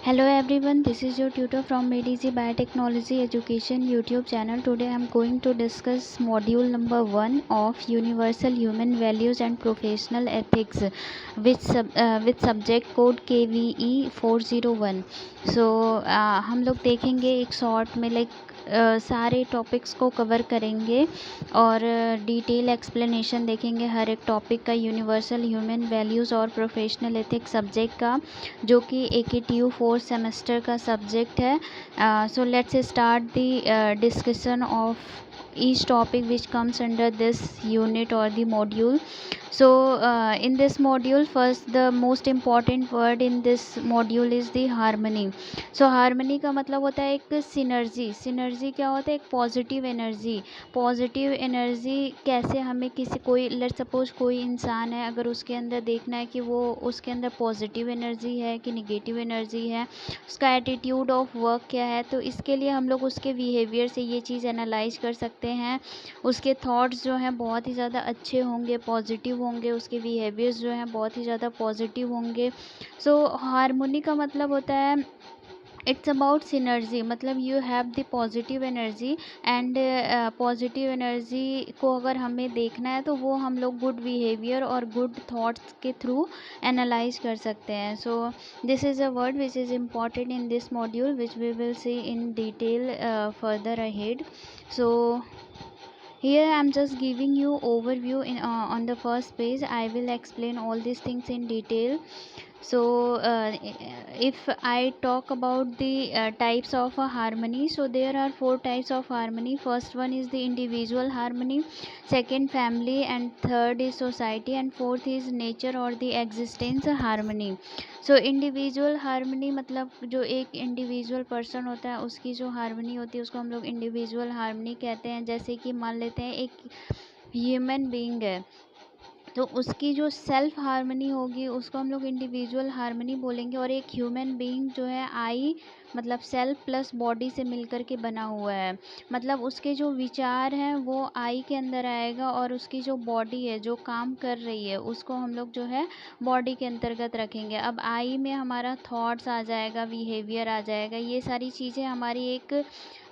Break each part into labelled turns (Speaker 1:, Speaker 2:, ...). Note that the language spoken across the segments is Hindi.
Speaker 1: Hello everyone, this is your tutor from MedEasy Biotechnology Education YouTube channel. Today I am going to discuss module number 1 of Universal Human Values and Professional Ethics with subject code KVE 401. हम लोग देखेंगे एक शॉर्ट में सारे टॉपिक्स को कवर करेंगे और डिटेल एक्सप्लेनेशन देखेंगे हर एक टॉपिक का, यूनिवर्सल ह्यूमन वैल्यूज़ और प्रोफेशनल एथिक्स सब्जेक्ट का, जो कि AKTU 4 सेमेस्टर का सब्जेक्ट है. So let's start the discussion of each topic which comes under this unit or the module. In this module, first the most important word in this module is the harmony. Harmony का मतलब होता है एक सिनर्जी क्या होता है? एक पॉजिटिव एनर्जी कैसे हमें कोई लेट सपोज कोई इंसान है, अगर उसके अंदर देखना है कि वो उसके अंदर पॉजिटिव एनर्जी है कि निगेटिव एनर्जी है, उसका एटीट्यूड ऑफ वर्क क्या है, तो इसके लिए हम लोग उसके बिहेवियर से ये चीज़ एनालाइज कर सकते हैं. उसके थॉट्स जो हैं बहुत ही ज़्यादा अच्छे होंगे, पॉजिटिव होंगे, उसके बिहेवियर्स जो हैं बहुत ही ज़्यादा पॉजिटिव होंगे. हार्मोनी का मतलब होता है इट्स अबाउट सिनर्जी, मतलब you have the positive energy and positive energy को अगर हमें देखना है तो वो हम लोग गुड बिहेवियर और गुड थॉट्स के थ्रू एनालाइज कर सकते हैं. This is a word which is important in this module which we will see in detail further ahead. Here I am just giving you overview on the first page. I will explain all these things in detail. If I talk about the types of harmony, so there are 4 types of harmony. First one is the individual harmony, second family, and third is society, and fourth is nature or the existence harmony. Individual harmony मतलब जो एक इंडिविजुअल पर्सन होता है उसकी जो हार्मनी होती है उसको हम लोग इंडिविजुअल हार्मनी कहते हैं. जैसे कि मान लेते हैं एक ह्यूमन बीइंग है तो उसकी जो सेल्फ हार्मनी होगी उसको हम लोग इंडिविजुअल हार्मनी बोलेंगे. और एक ह्यूमन बीइंग जो है आई मतलब सेल्फ प्लस बॉडी से मिलकर के बना हुआ है, मतलब उसके जो विचार हैं वो आई के अंदर आएगा और उसकी जो बॉडी है जो काम कर रही है उसको हम लोग जो है बॉडी के अंतर्गत रखेंगे. अब आई में हमारा थॉट्स आ जाएगा, बिहेवियर आ जाएगा, ये सारी चीज़ें हमारी एक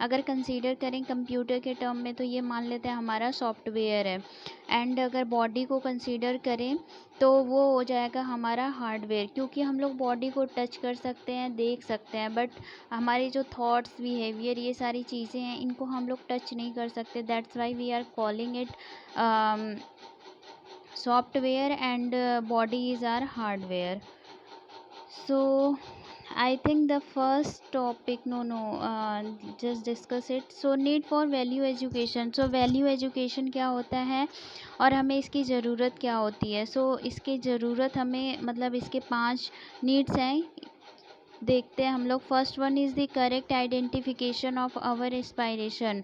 Speaker 1: अगर कंसीडर करें कंप्यूटर के टर्म में तो ये मान लेते हैं हमारा सॉफ्टवेयर है. एंड अगर बॉडी को कंसीडर करें तो वो हो जाएगा हमारा हार्डवेयर, क्योंकि हम लोग बॉडी को टच कर सकते हैं, देख सकते हैं, बट हमारी जो थॉट्स, बिहेवियर, ये सारी चीज़ें हैं इनको हम लोग टच नहीं कर सकते. That's why we are calling it software and body is our hardware. I think the first topic, just discuss it. Need for value education. Value education क्या होता है और हमें इसकी ज़रूरत क्या होती है? इसकी ज़रूरत हमें मतलब इसके 5 नीड्स हैं, देखते हैं हम लोग. First one is the correct identification of our aspiration.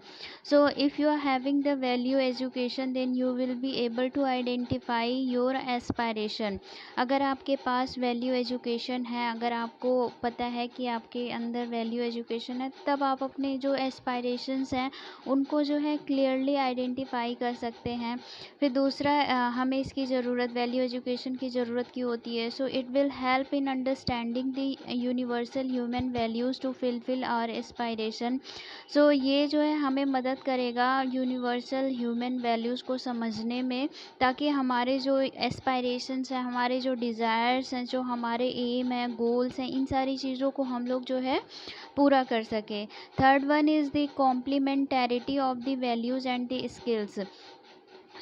Speaker 1: If you are having the value education then you will be able to identify your aspiration. अगर आपके पास वैल्यू एजुकेशन है, अगर आपको पता है कि आपके अंदर वैल्यू एजुकेशन है, तब आप अपने जो एस्पायरेशंस हैं उनको जो है क्लियरली आइडेंटिफाई कर सकते हैं. फिर दूसरा हमें इसकी ज़रूरत, वैल्यू एजुकेशन की ज़रूरत क्यों होती है? It will help in understanding the universal human values to fulfil our aspiration. ये जो है हमें मदद करेगा यूनिवर्सल ह्यूमन वैल्यूज़ को समझने में, ताकि हमारे जो एस्पायरेशंस हैं, हमारे जो डिज़ायर्स हैं, जो हमारे एम हैं, गोल्स हैं, इन सारी चीज़ों को हम लोग जो है पूरा कर सके. Third one is the complementarity of the values and the skills.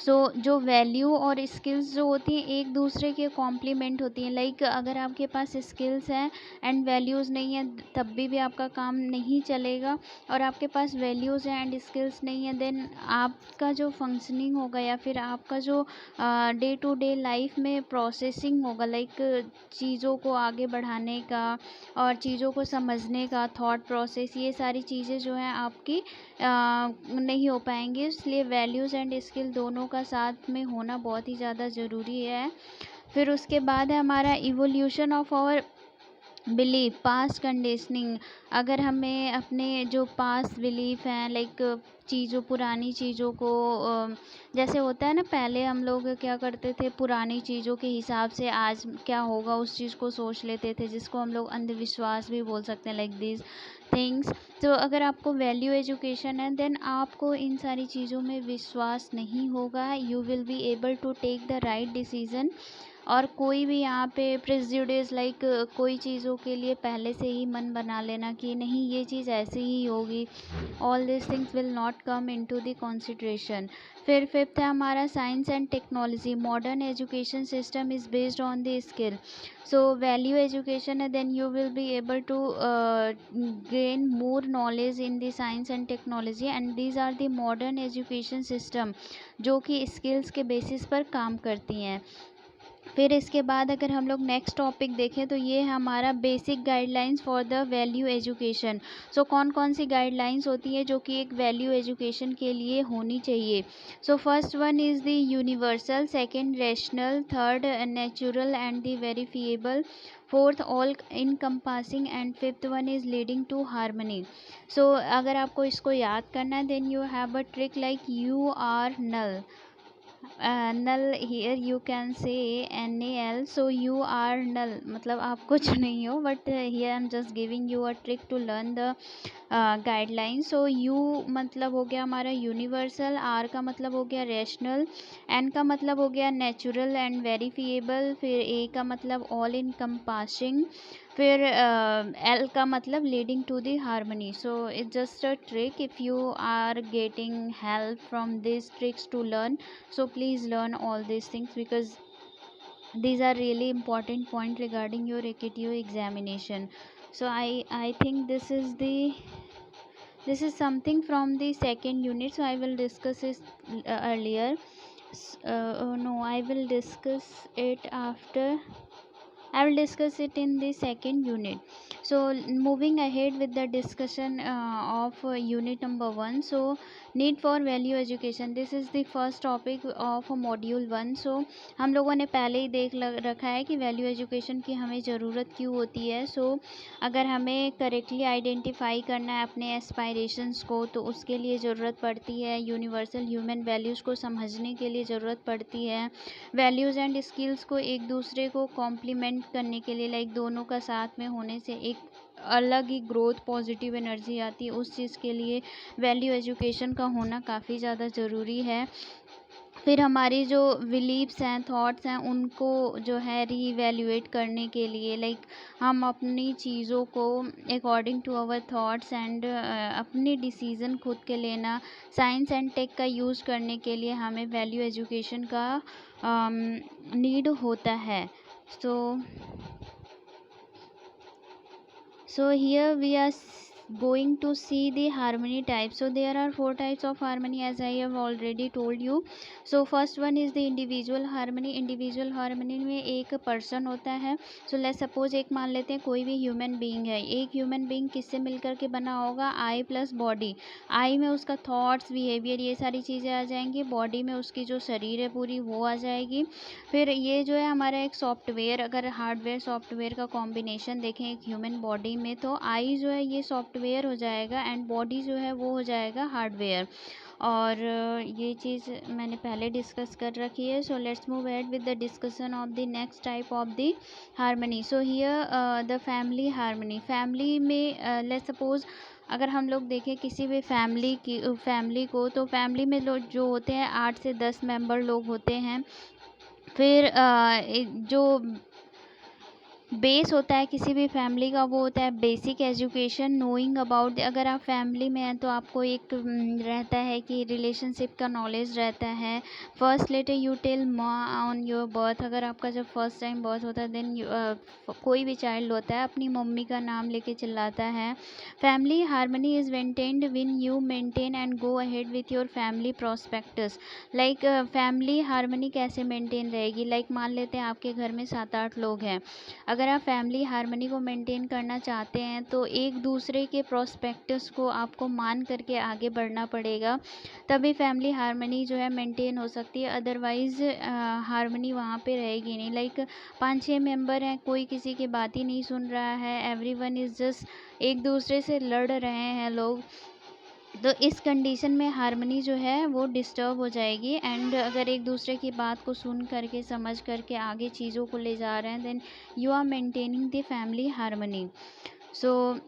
Speaker 1: जो वैल्यू और स्किल्स जो होती हैं एक दूसरे के कॉम्प्लीमेंट होती हैं. लाइक अगर आपके पास स्किल्स हैं एंड वैल्यूज़ नहीं है तब भी आपका काम नहीं चलेगा, और आपके पास वैल्यूज़ हैं एंड स्किल्स नहीं है, देन आपका जो फंक्शनिंग होगा या फिर आपका जो डे टू डे लाइफ में प्रोसेसिंग होगा, लाइक चीज़ों को आगे बढ़ाने का और चीज़ों को समझने का थॉट प्रोसेस, ये सारी चीज़ें जो हैं आपकी नहीं हो पाएंगी. इसलिए वैल्यूज़ एंड स्किल दोनों का साथ में होना बहुत ही ज़्यादा ज़रूरी है. फिर उसके बाद है हमारा evolution of our belief, past conditioning, अगर हमें अपने जो पास्ट बिलीफ हैं लाइक चीज़ों पुरानी चीज़ों को जैसे होता है ना, पहले हम लोग क्या करते थे, पुरानी चीज़ों के हिसाब से आज क्या होगा उस चीज़ को सोच लेते थे, जिसको हम लोग अंधविश्वास भी बोल सकते हैं, लाइक दिस थिंग्स। तो अगर आपको वैल्यू एजुकेशन है देन आपको इन सारी चीज़ों में विश्वास नहीं होगा, you will be able to take the right decision. और कोई भी यहाँ पे प्रेजुडिस लाइक कोई चीज़ों के लिए पहले से ही मन बना लेना कि नहीं ये चीज़ ऐसे ही होगी, all this things will not come into the consideration. फिर फिफ्थ है हमारा science and technology, modern education system is based on the skill. So value education है then you will be able to gain more knowledge in the science and technology and these are the modern education system जो कि स्किल्स के बेसिस पर काम करती हैं। फिर इसके बाद अगर हम लोग नेक्स्ट टॉपिक देखें तो ये है हमारा basic guidelines for the value education. So कौन कौन सी गाइडलाइंस होती है जो कि एक वैल्यू एजुकेशन के लिए होनी चाहिए। So first one is the universal, second rational, third natural and the verifiable, fourth all encompassing and fifth one is leading to harmony. So अगर आपको इसको याद करना है then you have a trick like you are null, null here you can say NaL, so you are null, मतलब आप कुछ नहीं हो, but here I'm just giving you a trick to learn the guideline. So you मतलब हो गया हमारा यूनिवर्सल, आर का मतलब हो गया रैशनल, एन का मतलब हो गया नेचुरल एंड वेरीफिएबल, फिर ए का मतलब ऑल इनकम्पासिंग, फिर एल का मतलब leading to the harmony. So it's just a trick, if you are getting help from this tricks to learn, so please learn all these things because these are really important point regarding your AKTO examination. So I think this is something from the second unit, so I will discuss it earlier. No, I will discuss it after, I will discuss it in the second unit. So moving ahead with the discussion of unit number 1. So need for value education, this is the first topic of module 1. So हम लोगों ने पहले ही देख रखा है कि वैल्यू एजुकेशन की हमें ज़रूरत क्यों होती है। सो अगर हमें करेक्टली आइडेंटिफाई करना है अपने एस्पायरेशंस को तो उसके लिए ज़रूरत पड़ती है, यूनिवर्सल ह्यूमन वैल्यूज़ को समझने के लिए ज़रूरत पड़ती है, वैल्यूज़ एंड स्किल्स को एक दूसरे को कॉम्प्लीमेंट करने के लिए, लाइक दोनों का साथ में होने से एक अलग ही ग्रोथ पॉजिटिव एनर्जी आती है, उस चीज़ के लिए वैल्यू एजुकेशन का होना काफ़ी ज़्यादा ज़रूरी है। फिर हमारी जो बिलीव्स हैं, थॉट्स हैं, उनको जो है रीवैल्यूएट करने के लिए, लाइक हम अपनी चीज़ों को according to our thoughts and अपनी डिसीज़न खुद के लेना, साइंस एंड टेक का यूज़ करने के लिए हमें वैल्यू एजुकेशन का नीड होता है। So here we are going to see the harmony types. So there are 4 types of harmony as I have already told you. So first one is the individual harmony. Individual harmony में एक person होता है. So let's suppose एक मान लेते हैं कोई भी human being है. एक human being किससे मिलकर के बना होगा? I plus body. I में उसका thoughts, behavior, ये सारी चीज़ें आ जाएंगी. Body में उसकी जो शरीर है पूरी वो आ जाएगी. फिर ये जो है हमारा एक सॉफ्टवेयर, अगर हार्डवेयर सॉफ्टवेयर का कॉम्बिनेशन देखें एक ह्यूमन बॉडी में, तो आई जो है ये सॉफ्टवेयर हो जाएगा एंड बॉडी जो है वो हो जाएगा हार्डवेयर। और ये चीज़ मैंने पहले डिस्कस कर रखी है। So let's move ahead with the discussion of the next type of the harmony. So here the family harmony. Family में लेट्स सपोज अगर हम लोग देखें किसी भी फैमिली को, तो फैमिली में लोग जो होते हैं 8 से 10 मेंबर लोग होते हैं। फिर जो बेस होता है किसी भी फैमिली का वो होता है बेसिक एजुकेशन, नोइंग अबाउट, अगर आप फैमिली में हैं तो आपको एक रहता है कि रिलेशनशिप का नॉलेज रहता है। First letter you tell on your birth, अगर आपका जब फर्स्ट टाइम बर्थ होता है देन कोई भी चाइल्ड होता है अपनी मम्मी का नाम लेके चिल्लाता है। Family harmony is maintained when you maintain and go ahead with your family prospectus. Like family harmony कैसे मेंटेन रहेगी, लाइक मान लेते हैं आपके घर में 7-8 लोग हैं, अगर आप फैमिली हार्मनी को मेंटेन करना चाहते हैं तो एक दूसरे के प्रोस्पेक्ट्स को आपको मान करके आगे बढ़ना पड़ेगा, तभी फैमिली हार्मनी जो है मेंटेन हो सकती है। अदरवाइज़ हार्मनी वहाँ पे रहेगी नहीं। लाइक 5-6 मेंबर हैं, कोई किसी की बात ही नहीं सुन रहा है, एवरीवन इज़ जस्ट एक दूसरे से लड़ रहे हैं लोग, तो इस कंडीशन में हार्मनी जो है वो डिस्टर्ब हो जाएगी। एंड अगर एक दूसरे की बात को सुन करके समझ करके आगे चीज़ों को ले जा रहे हैं, then you are maintaining the family harmony. So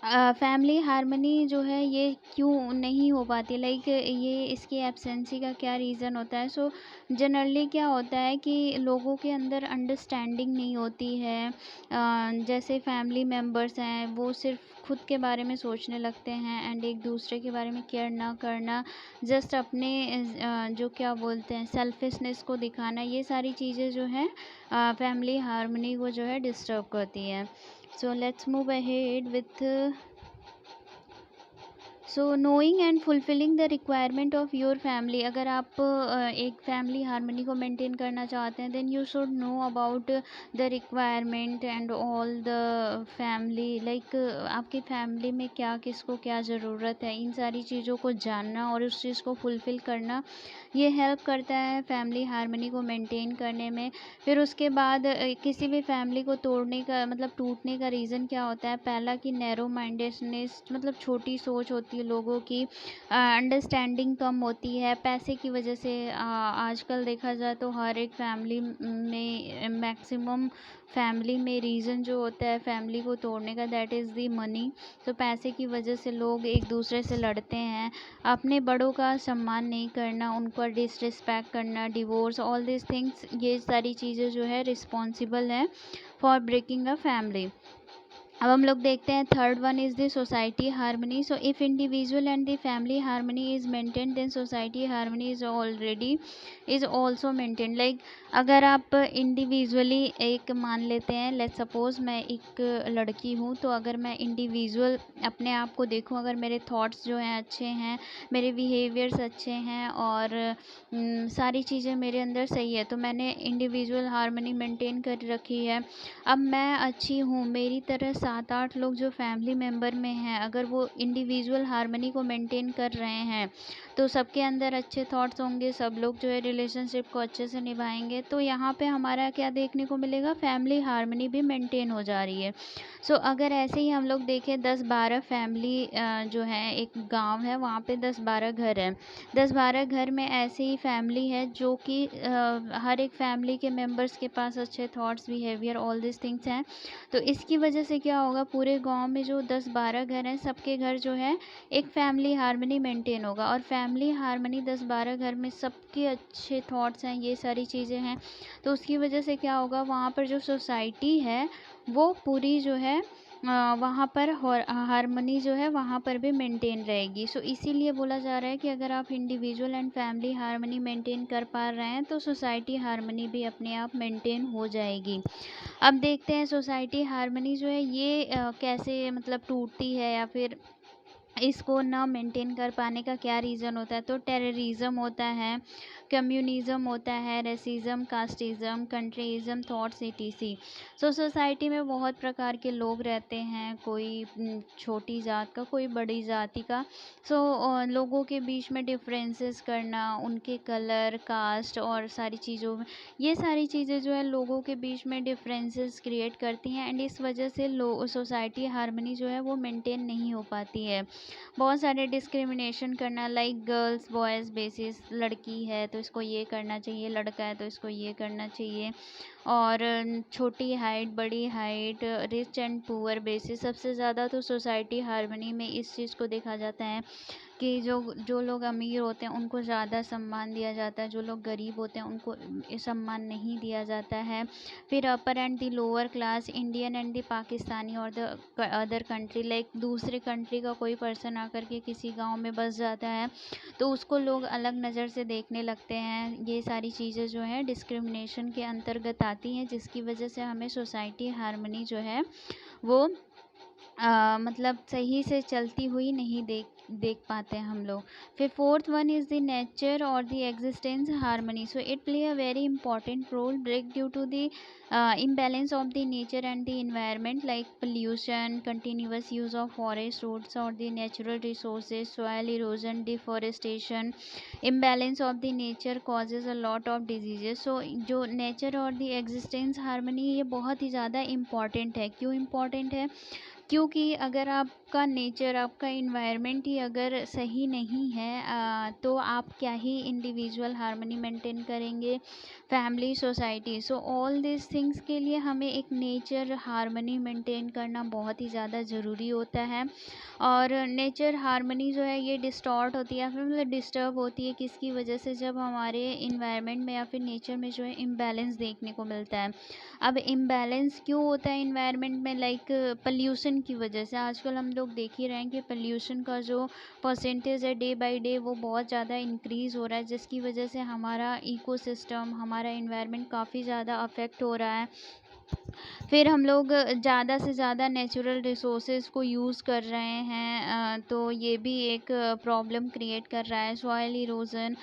Speaker 1: family harmony जो है ये क्यों नहीं हो पाती, लाइक ये इसकी एब्सेंसी का क्या रीज़न होता है। सो जनरली क्या होता है कि लोगों के अंदर अंडरस्टैंडिंग नहीं होती है। जैसे फैमिली मेम्बर्स हैं वो सिर्फ खुद के बारे में सोचने लगते हैं एंड एक दूसरे के बारे में केयर ना करना, जस्ट अपने जो क्या बोलते हैं सेल्फिशनेस को दिखाना, ये सारी चीज़ें जो हैं फैमिली हार्मनी को जो है डिस्टर्ब करती हैं। So let's move ahead with so knowing and fulfilling the requirement of your family. अगर आप एक फैमिली हार्मनी को मेंटेन करना चाहते हैं, then you should know about the requirement and all the family, like आपकी फैमिली में क्या किसको क्या ज़रूरत है, इन सारी चीज़ों को जानना और उस चीज़ को फुलफ़िल करना, ये हेल्प करता है फैमिली हार्मनी को मेंटेन करने में। फिर उसके बाद किसी भी फैमिली को तोड़ने का मतलब टूटने का रीज़न क्या होता है, पहला कि नैरो माइंडेडनेस, मतलब छोटी सोच होती है लोगों की, अंडरस्टैंडिंग कम होती है, पैसे की वजह से आजकल देखा जाए तो हर एक फैमिली में मैक्सिमम फैमिली में रीज़न जो होता है फैमिली को तोड़ने का, दैट इज़ दी मनी। तो पैसे की वजह से लोग एक दूसरे से लड़ते हैं, अपने बड़ों का सम्मान नहीं करना, उनका डिसरिस्पेक्ट करना, डिवोर्स, ऑल दिस थिंग्स, ये सारी चीज़ें जो है रिस्पॉन्सिबल है फॉर ब्रेकिंग अ फैमिली। अब हम लोग देखते हैं third one is the society harmony. So if individual and the family harmony is maintain, then society harmony is also maintain. Like अगर आप इंडिविजुअली एक मान लेते हैं, लेट्स सपोज मैं एक लड़की हूँ, तो अगर मैं इंडिविजुअल अपने आप को देखूँ, अगर मेरे थॉट्स जो हैं अच्छे हैं, मेरे बिहेवियर्स अच्छे हैं और सारी चीज़ें मेरे अंदर सही है, तो मैंने इंडिविजुअल हार्मनी मेंटेन कर रखी है। अब मैं अच्छी हूँ, मेरी तरह 7-8 लोग जो फैमिली मेम्बर में हैं, अगर वो इंडिविजुअल हार्मनी को मेंटेन कर रहे हैं, तो सबके अंदर अच्छे थॉट्स होंगे, सब लोग जो है रिलेशनशिप को अच्छे से निभाएंगे, तो यहाँ पे हमारा क्या देखने को मिलेगा, फैमिली हार्मनी भी मेंटेन हो जा रही है। सो अगर ऐसे ही हम लोग देखें 10-12 फैमिली जो है, एक गांव है वहाँ पे 10-12 घर हैं, 10-12 घर में ऐसे ही फैमिली है जो कि हर एक फैमिली के मेंबर्स के पास अच्छे thoughts, behaviour, all this things हैं, तो इसकी वजह से क्या होगा, पूरे गांव में जो 10-12 घर हैं, सबके घर जो है एक फैमिली हार्मनी मेंटेन होगा। और फैमिली हार्मनी 10-12 घर में सबके अच्छे थॉट्स हैं, ये सारी चीज़ें हैं, तो उसकी वजह से क्या होगा, वहाँ पर जो सोसाइटी है वो पूरी जो है वहाँ पर हार्मनी जो है वहाँ पर भी मेंटेन रहेगी। सो इसीलिए बोला जा रहा है कि अगर आप individual and family harmony maintain कर पा रहे हैं, तो सोसाइटी हार्मनी भी अपने आप मेंटेन हो जाएगी। अब देखते हैं सोसाइटी हार्मनी जो है ये कैसे मतलब टूटती है, या फिर इसको ना मेंटेन कर पाने का क्या रीज़न होता है। तो टेररिज्म होता है, कम्युनिज़्म होता है, रेसिज्म, कास्टिज़्म, कंट्रीज़म, थॉट्स, etc। सो सोसाइटी में बहुत प्रकार के लोग रहते हैं, कोई छोटी जात का, कोई बड़ी जाति का। सो लोगों के बीच में डिफरेंसेस करना, उनके कलर, कास्ट और सारी चीज़ों में, ये सारी चीज़ें जो है लोगों के बीच में डिफरेंसेस क्रिएट करती हैं, एंड इस वजह से सोसाइटी हार्मनी जो है वो मेंटेन नहीं हो पाती है। बहुत सारे डिस्क्रिमिनेशन करना, लाइक गर्ल्स बॉयज़ बेसिस, लड़की है तो इसको ये करना चाहिए, लड़का है तो इसको ये करना चाहिए, और छोटी हाइट, बड़ी height, rich and poor basis. सबसे ज़्यादा तो सोसाइटी हार्मनी में इस चीज़ को देखा जाता है कि जो लोग अमीर होते हैं उनको ज़्यादा सम्मान दिया जाता है, जो लोग गरीब होते हैं उनको सम्मान नहीं दिया जाता है। फिर upper and the lower class, Indian and the Pakistani और द अदर कंट्री, लाइक दूसरे कंट्री का कोई पर्सन आकर के किसी गांव में बस जाता है तो उसको लोग अलग नज़र से देखने लगते हैं। ये सारी चीज़ें जो है डिस्क्रिमिनेशन के अंतर्गत आती हैं, जिसकी वजह से हमें सोसाइटी हार्मनी जो है वो मतलब सही से चलती हुई नहीं देख देख पाते हैं हम लोग। फिर fourth one is the nature और the existence harmony. So it play a very important role break due to the imbalance of the nature and the environment, like pollution, continuous use of forest roads or the natural resources, soil erosion, deforestation. Imbalance of the nature causes a lot of diseases. So जो nature और the existence harmony ये बहुत ही ज़्यादा important है। क्यों important है? क्योंकि अगर आपका नेचर, आपका इन्वायरमेंट ही अगर सही नहीं है, तो आप क्या ही इंडिविजुअल हार्मनी मेंटेन करेंगे, family, society. So all this things के लिए हमें एक नेचर हार्मनी मेंटेन करना बहुत ही ज़्यादा ज़रूरी होता है। और नेचर हार्मनी जो है ये डिस्टॉर्ट होती है या फिर मतलब डिस्टर्ब होती है किसकी वजह से? जब हमारे इन्वायरमेंट में या फिर नेचर में जो है इम्बैलेंस देखने को मिलता है। अब इम्बैलेंस क्यों होता है इन्वायरमेंट में? लाइक पॉल्यूशन की वजह से। आजकल हम लोग देख ही रहे हैं कि पॉल्यूशन का जो परसेंटेज है डे बाय डे वो बहुत ज़्यादा इंक्रीज़ हो रहा है, जिसकी वजह से हमारा इकोसिस्टम, हमारा इन्वायरमेंट काफ़ी ज़्यादा अफेक्ट हो रहा है। फिर हम लोग ज़्यादा से ज़्यादा नेचुरल रिसोर्सेज को यूज़ कर रहे हैं, तो ये भी एक प्रॉब्लम क्रिएट कर रहा है। सॉइल इरोजन,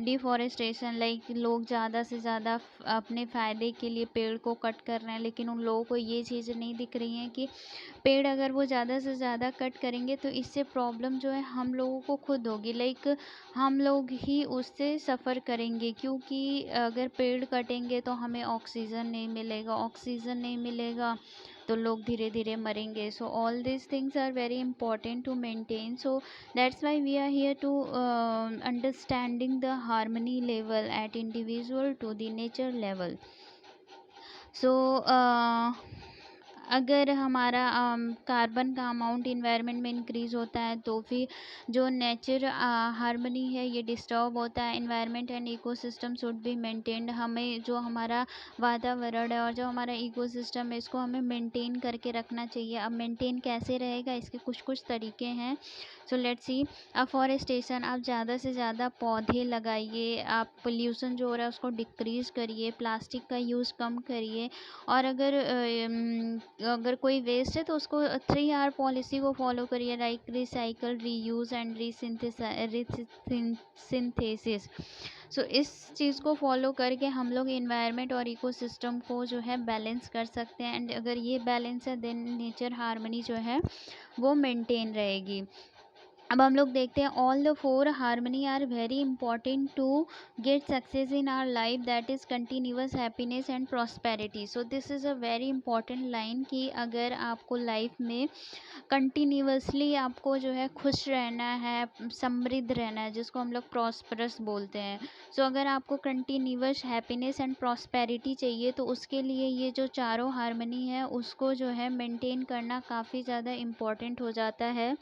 Speaker 1: डिफॉरेस्टेशन, लाइक लोग ज़्यादा से ज़्यादा अपने फ़ायदे के लिए पेड़ को कट कर रहे हैं, लेकिन उन लोगों को ये चीज़ें नहीं दिख रही हैं कि पेड़ अगर वो ज़्यादा से ज़्यादा कट करेंगे तो इससे प्रॉब्लम जो है हम लोगों को खुद होगी। लाइक हम लोग ही उससे सफ़र करेंगे, क्योंकि अगर पेड़ कटेंगे तो हमें ऑक्सीजन नहीं मिलेगा, ऑक्सीजन नहीं मिलेगा तो लोग धीरे धीरे मरेंगे। So all this things are very important to maintain. So that's why we are here to understanding the harmony level at individual to the nature level. So अगर हमारा कार्बन का अमाउंट इन्वायरमेंट में इंक्रीज़ होता है तो फिर जो नेचर हार्मनी है ये डिस्टर्ब होता है। Environment and ecosystem should be maintained. हमें जो हमारा वातावरण है और जो हमारा इकोसिस्टम है इसको हमें मेंटेन करके रखना चाहिए। अब मेंटेन कैसे रहेगा, इसके कुछ कुछ तरीके हैं। So let's see. अफॉरेस्टेशन, आप ज़्यादा से ज़्यादा पौधे लगाइए, आप पोल्यूशन जो हो रहा है उसको डिक्रीज़ करिए, प्लास्टिक का यूज़ कम करिए। और अगर कोई वेस्ट है तो उसको 3R पॉलिसी को फॉलो करिए, like recycle, reuse and synthesis. So इस चीज़ को फॉलो करके हम लोग इन्वायरमेंट और इकोसिस्टम को जो है बैलेंस कर सकते हैं। एंड अगर ये बैलेंस है देन नेचर हार्मनी जो है वो मेंटेन रहेगी। अब हम लोग देखते हैं all the four harmony are very important to get success in our life, that is continuous happiness and prosperity. So this is a very important line कि अगर आपको लाइफ में कंटिन्यूअसली आपको जो है खुश रहना है, समृद्ध रहना है, जिसको हम लोग प्रॉस्परस बोलते हैं। सो अगर आपको कंटिन्यूअस हैप्पीनेस एंड प्रॉस्पेरिटी चाहिए तो उसके लिए ये जो चारों हार्मनी है उसको जो है मेंटेन करना काफ़ी ज़्यादा इम्पॉर्टेंट हो जाता है।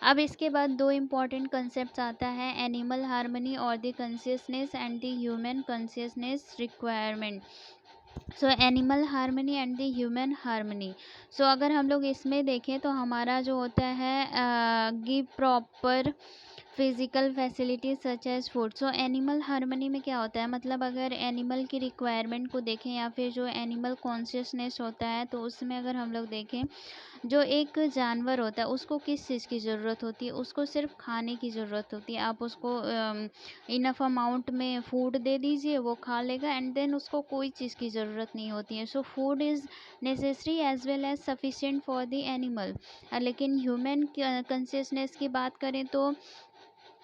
Speaker 1: अब इसके बाद दो इम्पॉर्टेंट कंसेप्ट आता है, एनिमल हार्मनी और the consciousness and the human consciousness requirement. So animal harmony and the human harmony. So अगर हम लोग इसमें देखें तो हमारा जो होता है give proper physical facilities such as food. So animal harmony में क्या होता है, मतलब अगर एनिमल की रिक्वायरमेंट को देखें या फिर जो एनिमल कॉन्शियसनेस होता है तो उसमें अगर हम लोग देखें, जो एक जानवर होता है उसको किस चीज़ की ज़रूरत होती है? उसको सिर्फ खाने की ज़रूरत होती है। आप उसको इनफ अमाउंट में फूड दे दीजिए, वो खा लेगा एंड देन उसको कोई चीज़ की ज़रूरत नहीं होती है। So food is necessary as well as sufficient for the animal. लेकिन ह्यूमन कॉन्शियसनेस की बात करें तो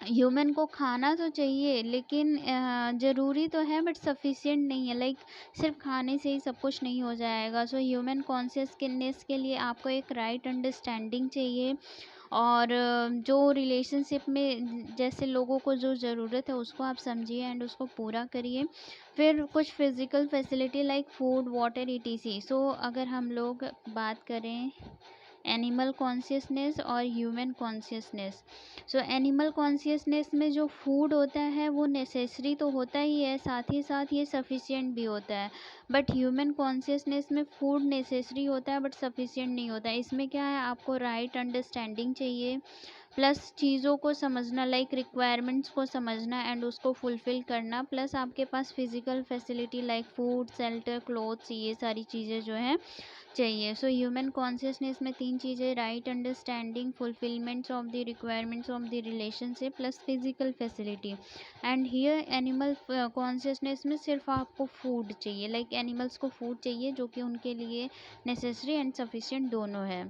Speaker 1: ह्यूमन को खाना तो चाहिए, लेकिन ज़रूरी तो है बट सफिशिएंट नहीं है। लाइक सिर्फ खाने से ही सब कुछ नहीं हो जाएगा। सो ह्यूमन कॉन्शियसनेस के लिए आपको एक राइट अंडरस्टैंडिंग चाहिए। और जो रिलेशनशिप में जैसे लोगों को जो ज़रूरत है उसको आप समझिए एंड उसको पूरा करिए। फिर कुछ physical facility like food, water, ETC. So अगर हम लोग बात करें एनिमल कॉन्शियसनेस और human consciousness. So animal consciousness में जो फूड होता है वो नेसेसरी तो होता ही है, साथ ही साथ ये सफिशिएंट भी होता है। बट ह्यूमन कॉन्शियसनेस में फूड नेसेसरी होता है बट सफिशिएंट नहीं होता है। इसमें क्या है, आपको राइट अंडरस्टैंडिंग चाहिए, प्लस चीज़ों को समझना, लाइक रिक्वायरमेंट्स को समझना एंड उसको फुलफ़िल करना, प्लस आपके पास physical facility like food, shelter, clothes, ये सारी चीज़ें जो हैं चाहिए। सो ह्यूमन कॉन्शियसनेस में 3 चीज़ें, right understanding, fulfilments of the requirements of the relationship plus physical facility. And here animal consciousness में सिर्फ आपको फूड चाहिए, लाइक एनिमल्स को फूड चाहिए जो कि उनके लिए नेसेसरी एंड सफिशिएंट दोनों है।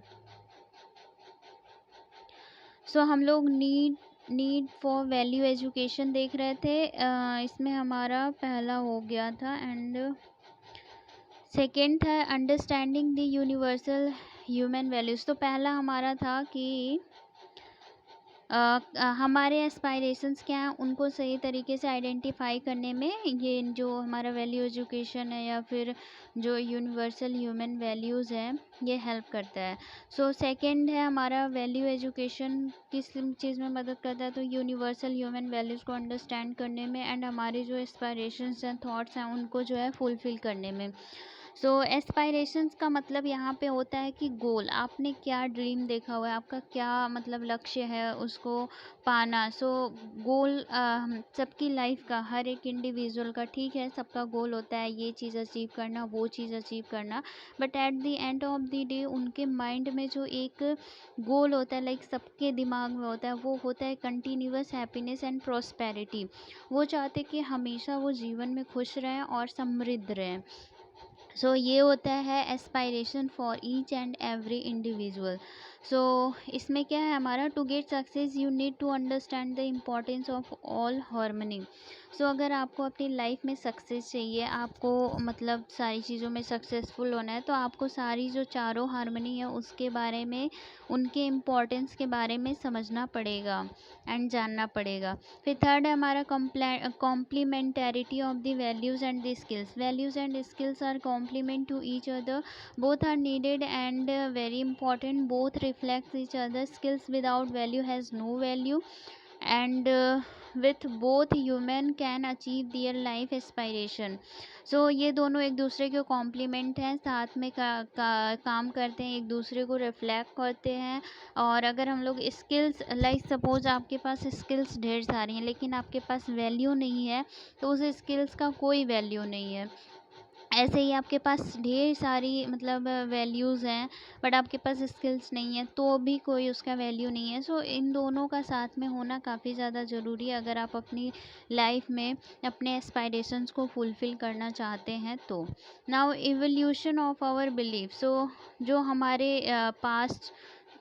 Speaker 1: सो हम लोग नीड फॉर वैल्यू एजुकेशन देख रहे थे। इसमें हमारा पहला हो गया था एंड सेकेंड था understanding the universal human values. तो पहला हमारा था कि हमारे एस्पायरेशंस क्या हैं उनको सही तरीके से आइडेंटिफाई करने में ये जो हमारा वैल्यू एजुकेशन है या फिर जो यूनिवर्सल ह्यूमन वैल्यूज़ हैं ये हेल्प करता है। सो सेकंड है हमारा वैल्यू एजुकेशन किस चीज़ में मदद करता है, तो यूनिवर्सल ह्यूमन वैल्यूज़ को अंडरस्टैंड करने में एंड हमारे जो एस्पायरेशंस हैं, थॉट्स हैं, उनको जो है फुलफ़िल करने में। सो एस्पायरेशंस का मतलब यहाँ पे होता है कि गोल, आपने क्या ड्रीम देखा हुआ है, आपका क्या मतलब लक्ष्य है उसको पाना। सो गोल सबकी लाइफ का, हर एक इंडिविजुअल का, ठीक है, सबका गोल होता है ये चीज़ अचीव करना, वो चीज़ अचीव करना, but at the end of the day उनके माइंड में जो एक गोल होता है, लाइक सबके दिमाग में होता है, वो होता है कंटिन्यूअस हैप्पीनेस एंड प्रॉस्पेरिटी। वो चाहते कि हमेशा वो जीवन में खुश रहें और समृद्ध रहें। सो ये होता है aspiration for each and every individual. So इसमें क्या है हमारा, to get success you need to understand the importance of all harmony. So अगर आपको अपनी लाइफ में सक्सेस चाहिए, आपको मतलब सारी चीज़ों में सक्सेसफुल होना है, तो आपको सारी जो चारों हार्मनी है उसके बारे में, उनके इम्पोर्टेंस के बारे में समझना पड़ेगा एंड जानना पड़ेगा। फिर थर्ड है हमारा complementarity of the values and the skills. Values and skills are complement to each other, both are needed and very important, both reflects each other. Skills without value has no value and with both human can achieve their life aspiration. सो ये दोनों एक दूसरे के कॉम्प्लीमेंट हैं, साथ में काम करते हैं, एक दूसरे को रिफ्लेक्ट करते हैं। और अगर हम लोग स्किल्स, लाइक सपोज आपके पास स्किल्स ढेर सारी हैं लेकिन आपके पास वैल्यू नहीं है, तो उस स्किल्स का कोई वैल्यू नहीं है। ऐसे ही आपके पास ढेर सारी मतलब वैल्यूज़ हैं बट आपके पास स्किल्स नहीं है तो भी कोई उसका वैल्यू नहीं है। सो इन दोनों का साथ में होना काफ़ी ज़्यादा ज़रूरी है अगर आप अपनी लाइफ में अपने एस्पायरेशंस को फुलफ़िल करना चाहते हैं तो। Now evolution of our belief. So जो हमारे पास्ट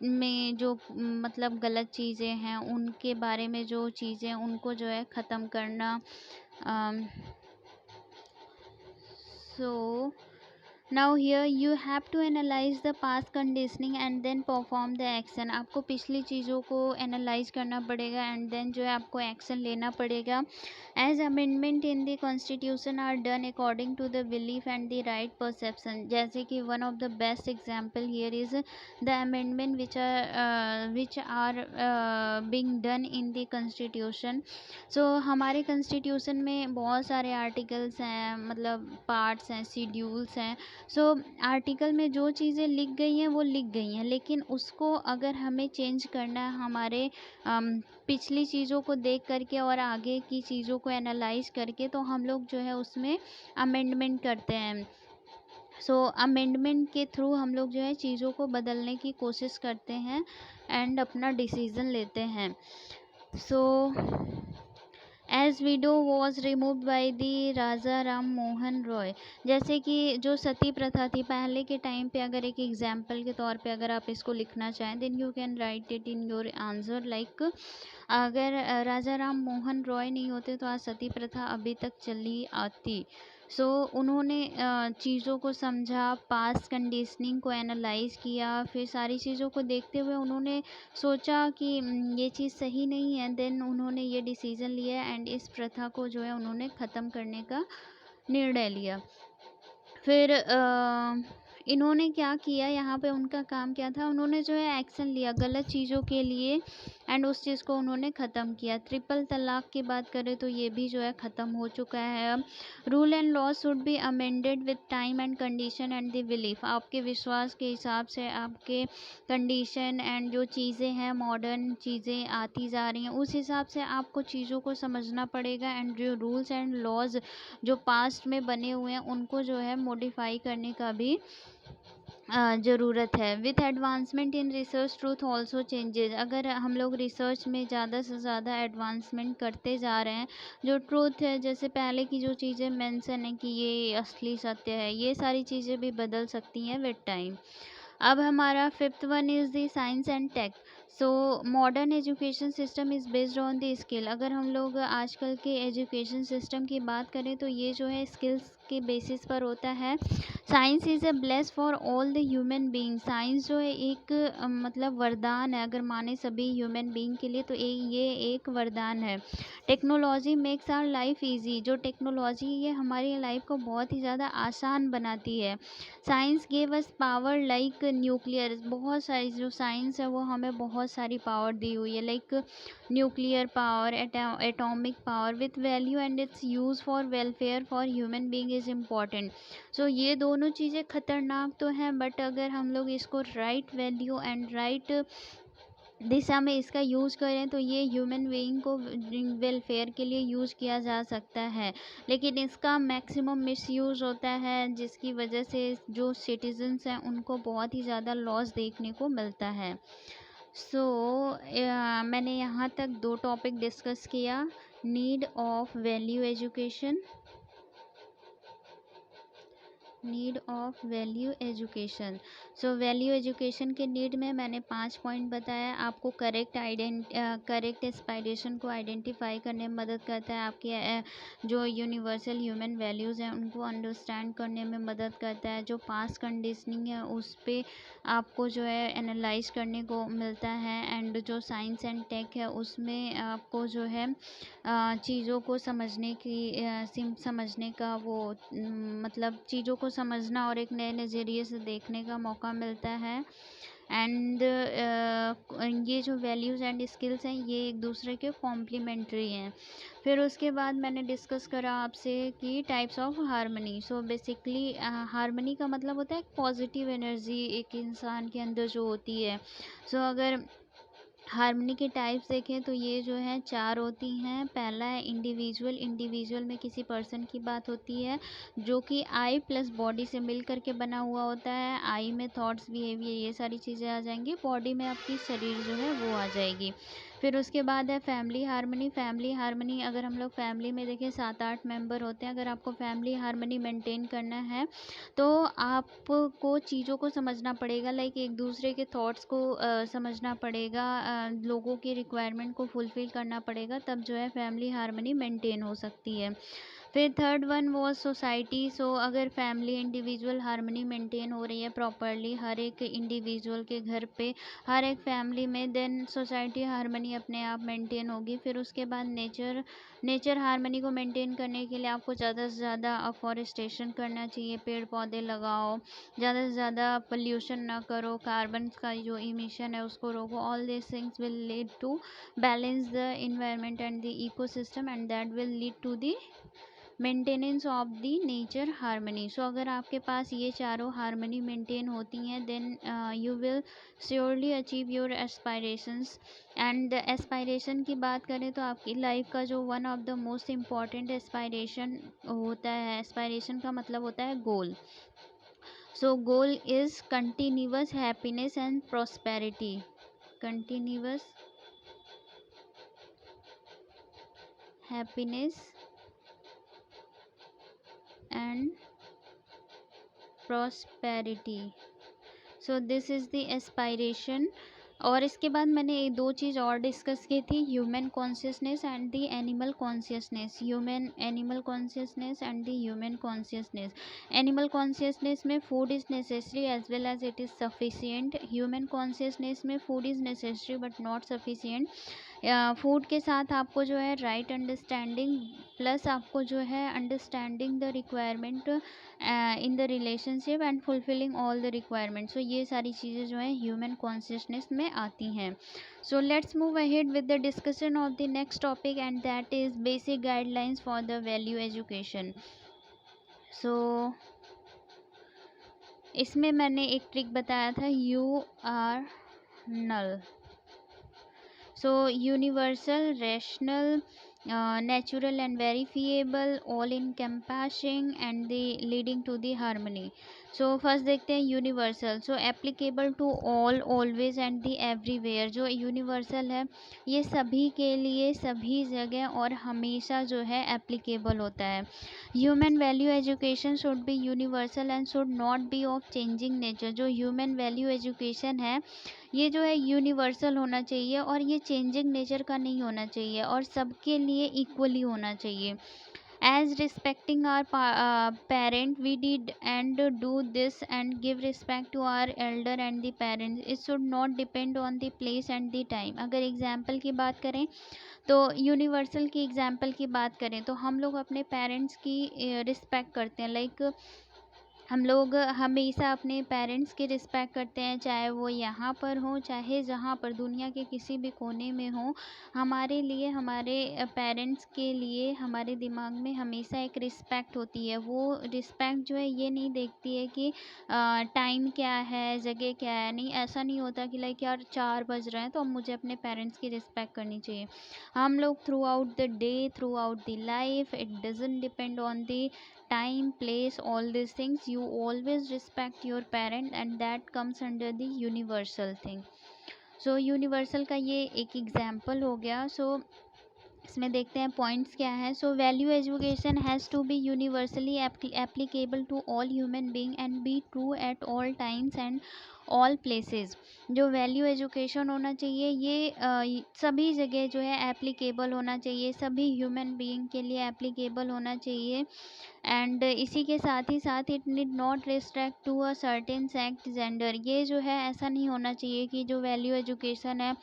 Speaker 1: में जो मतलब गलत चीज़ें हैं उनके बारे में, जो चीज़ें उनको जो है ख़त्म करना। So now here you have to analyze the past conditioning and then perform the action। आपको पिछली चीज़ों को एनालाइज करना पड़ेगा एंड देन जो है आपको एक्शन लेना पड़ेगा। As amendment in the constitution are done according to the belief and the right perception. जैसे कि one of the best example here is the amendment which are being done in the constitution. So हमारे कॉन्स्टिट्यूशन में बहुत सारे आर्टिकल्स हैं, मतलब पार्ट्स हैं, शेड्यूल्स हैं। सो आर्टिकल में जो चीज़ें लिख गई हैं वो लिख गई हैं, लेकिन उसको अगर हमें चेंज करना है हमारे पिछली चीज़ों को देख करके और आगे की चीज़ों को एनालाइज करके, तो हम लोग जो है उसमें अमेंडमेंट करते हैं। सो अमेंडमेंट के थ्रू हम लोग जो है चीज़ों को बदलने की कोशिश करते हैं एंड अपना डिसीज़न लेते हैं। So as widow was removed by the Raja Ram Mohan Roy. जैसे कि जो सती प्रथा थी पहले के टाइम पे, अगर एक एग्जाम्पल के तौर पे अगर आप इसको लिखना चाहें then you can write it in your answer. Like अगर राजा राम मोहन रॉय नहीं होते तो आज सती प्रथा अभी तक चली आती। सो उन्होंने चीज़ों को समझा, पास्ट कंडीशनिंग को एनालाइज किया, फिर सारी चीज़ों को देखते हुए उन्होंने सोचा कि ये चीज़ सही नहीं है, देन उन्होंने ये डिसीज़न लिया एंड इस प्रथा को जो है उन्होंने ख़त्म करने का निर्णय लिया। फिर इन्होंने क्या किया यहाँ पे, उनका काम क्या था, उन्होंने जो है एक्शन लिया गलत चीज़ों के लिए एंड उस चीज़ को उन्होंने ख़त्म किया। ट्रिपल तलाक की बात करें तो ये भी जो है ख़त्म हो चुका है अब। Rule and law should be amended with time and condition and the belief. आपके विश्वास के हिसाब से, आपके कंडीशन एंड जो चीज़ें हैं, मॉडर्न चीज़ें आती जा रही हैं, उस हिसाब से आपको चीज़ों को समझना पड़ेगा एंड जो रूल्स एंड लॉज जो पास्ट में बने हुए हैं उनको जो है मॉडिफाई करने का भी ज़रूरत है। With advancement in research truth also changes. अगर हम लोग रिसर्च में ज़्यादा से ज़्यादा एडवांसमेंट करते जा रहे हैं, जो ट्रूथ है, जैसे पहले की जो चीज़ें मेंशन है कि ये असली सत्य है, ये सारी चीज़ें भी बदल सकती हैं विद टाइम। अब हमारा fifth one is the science and tech. So modern education system is based on the skill. अगर हम लोग आजकल के एजुकेशन सिस्टम की बात करें तो ये जो है स्किल्स के बेसिस पर होता है। Science is a bless for all the human being. Science जो है एक मतलब वरदान है, अगर माने सभी ह्यूमन बीइंग के लिए तो ये एक वरदान है। Technology makes our life easy. जो टेक्नोलॉजी ये हमारी लाइफ को बहुत ही ज़्यादा आसान बनाती है। Science gave us power like nuclear. बहुत सारी जो साइंस है वो हमें बहुत सारी पावर दी हुई है, like nuclear power, atomic power with value and its use for welfare for human being is important. So ये दोनों चीज़ें खतरनाक तो हैं, बट अगर हम लोग इसको राइट वैल्यू एंड राइट दिशा में इसका यूज़ करें तो ये ह्यूमन बीइंग को वेलफेयर के लिए यूज़ किया जा सकता है। लेकिन इसका मैक्सिमम मिसयूज़ होता है, जिसकी वजह से जो सिटीजन्स हैं उनको बहुत ही ज़्यादा लॉस देखने को मिलता है। सो मैंने यहाँ तक 2 टॉपिक डिस्कस किया, need of value education, need of value education. So value education के नीड में मैंने 5 पॉइंट बताया। आपको करेक्ट एस्पायरेशन को आइडेंटिफाई करने में मदद करता है। आपके जो यूनिवर्सल ह्यूमन वैल्यूज़ हैं उनको अंडरस्टैंड करने में मदद करता है। जो पास्ट कंडीशनिंग है उस पे आपको जो है एनालाइज करने को मिलता है। एंड जो साइंस एंड टेक है उसमें आपको जो है चीज़ों को समझने का वो मतलब चीज़ों को समझना और एक नए नज़रिए से देखने का मौका मिलता है। एंड ये जो वैल्यूज़ एंड स्किल्स हैं ये एक दूसरे के कॉम्प्लीमेंट्री हैं। फिर उसके बाद मैंने डिस्कस करा आपसे कि types of harmony. So basically harmony का मतलब होता है पॉजिटिव एनर्जी एक इंसान के अंदर जो होती है। सो अगर हार्मनी के टाइप्स देखें तो ये जो है 4 होती हैं। पहला है इंडिविजुअल। इंडिविजुअल में किसी पर्सन की बात होती है जो कि आई प्लस बॉडी से मिल करके बना हुआ होता है। आई में थॉट्स, बिहेवियर, ये सारी चीज़ें आ जाएंगी। बॉडी में आपकी शरीर जो है वो आ जाएगी। फिर उसके बाद है फैमिली हार्मनी। फैमिली हार्मनी अगर हम लोग फैमिली में देखें 7-8 मेंबर होते हैं। अगर आपको फैमिली हार्मनी मेंटेन करना है तो आपको चीज़ों को समझना पड़ेगा, लाइक एक दूसरे के थॉट्स को समझना पड़ेगा, लोगों की रिक्वायरमेंट को फुलफ़िल करना पड़ेगा, तब जो है फैमिली हार्मनी मेंटेन हो सकती है। फिर थर्ड वन वो सोसाइटी। सो अगर फैमिली इंडिविजुअल हार्मनी मेंटेन हो रही है प्रॉपरली हर एक इंडिविजुअल के घर पे, हर एक फैमिली में, देन सोसाइटी हार्मनी अपने आप मेंटेन होगी। फिर उसके बाद नेचर हार्मनी को मेंटेन करने के लिए आपको ज़्यादा से ज़्यादा अफॉरेस्टेशन करना चाहिए, पेड़ पौधे लगाओ, ज़्यादा से ज़्यादा पोल्यूशन ना करो, कार्बन का जो इमिशन है उसको रोको। All this things will lead to balance the environment and the ecosystem and that will lead to the maintenance of the nature harmony. So अगर आपके पास ये चारों हार्मनी मेंटेन होती हैं then you will surely achieve your aspirations. And aspiration की बात करें तो आपकी लाइफ का जो one of the most important aspiration होता है, एस्पायरेशन का मतलब होता है goal. So goal is continuous happiness and prosperity. Continuous happiness and prosperity. So this is the aspiration. और इसके बाद मैंने 2 चीज़ और डिस्कस की थी, human consciousness and the animal consciousness. Animal consciousness and the human consciousness. Animal consciousness में food is necessary as well as it is sufficient. Human consciousness में food is necessary but not sufficient. Food के साथ आपको जो है राइट अंडरस्टैंडिंग प्लस आपको जो है understanding the requirement in the relationship and fulfilling all the requirement, so ये सारी चीज़ें जो है ह्यूमन कॉन्शियसनेस में आती हैं. So let's move ahead with the discussion of the next topic, and that is basic guidelines for the value education. So इसमें मैंने एक ट्रिक बताया था, you are null. So universal, rational, natural and verifiable, all encompassing and the leading to the harmony. So first देखते हैं universal. So applicable to all, always and the everywhere. जो यूनिवर्सल है ये सभी के लिए सभी जगह और हमेशा जो है एप्लीकेबल होता है. Human value education should be universal and should not be of changing nature. जो ह्यूमन वैल्यू एजुकेशन है ये जो है यूनिवर्सल होना चाहिए और ये चेंजिंग नेचर का नहीं होना चाहिए और सबके लिए इक्वली होना चाहिए. As respecting our parent, we did and do this and give respect to our elder and the parents. It should not depend on the place and the time. अगर एग्जाम्पल की बात करें तो यूनिवर्सल की एग्जाम्पल की बात करें तो हम लोग अपने पेरेंट्स की रिस्पेक्ट करते हैं. लाइक हम लोग हमेशा अपने पेरेंट्स की रिस्पेक्ट करते हैं, चाहे वो यहाँ पर हो चाहे जहाँ पर दुनिया के किसी भी कोने में हो. हमारे लिए हमारे पेरेंट्स के लिए हमारे दिमाग में हमेशा एक रिस्पेक्ट होती है. वो रिस्पेक्ट जो है ये नहीं देखती है कि टाइम क्या है, जगह क्या है. नहीं, ऐसा नहीं होता कि लाइक यार 4 बज रहे हैं तो अब मुझे अपने पेरेंट्स की रिस्पेक्ट करनी चाहिए. हम लोग through out the day, through out the life, it doesn't depend on the time, place, all these things, you always respect your parent and that comes under the universal thing. So universal का ये एक एग्जाम्पल हो गया. So इसमें देखते हैं पॉइंट्स क्या है. So value education has to be universally applicable to all human being and be true at all times and all places. जो वैल्यू एजुकेशन होना चाहिए ये सभी जगह जो है एप्लीकेबल होना चाहिए, सभी ह्यूमन बीइंग के लिए एप्लीकेबल होना चाहिए. एंड इसी के साथ ही साथ it need not restrict to a certain sect, gender. ये जो है ऐसा नहीं होना चाहिए कि जो वैल्यू एजुकेशन है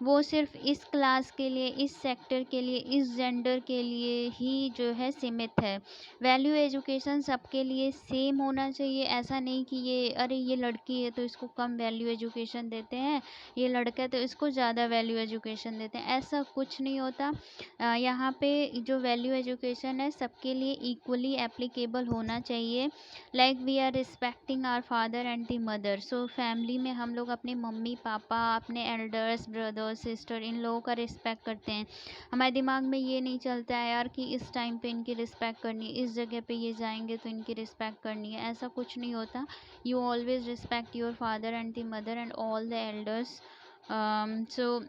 Speaker 1: वो सिर्फ इस क्लास के लिए, इस सेक्टर के लिए, इस जेंडर के लिए ही जो है सीमित है. वैल्यू एजुकेशन सबके लिए सेम होना चाहिए. ऐसा नहीं कि ये अरे ये लड़की है तो इसको कम वैल्यू एजुकेशन देते हैं, ये लड़का है तो इसको ज़्यादा वैल्यू एजुकेशन देते हैं. ऐसा कुछ नहीं होता. यहाँ पे जो वैल्यू एजुकेशन है सबके लिए इक्वली एप्लीकेबल होना चाहिए. Like we are respecting our father and the mother. So family में हम लोग अपने मम्मी पापा, अपने एल्डर्स, ब्रदर सिस्टर, इन लोगों का रिस्पेक्ट करते हैं. हमारे दिमाग में ये नहीं चलता है यार कि इस टाइम पे इनकी रिस्पेक्ट करनी है, इस जगह पे ये जाएंगे तो इनकी रिस्पेक्ट करनी है. ऐसा कुछ नहीं होता. You always respect your father and the mother and all the elders. So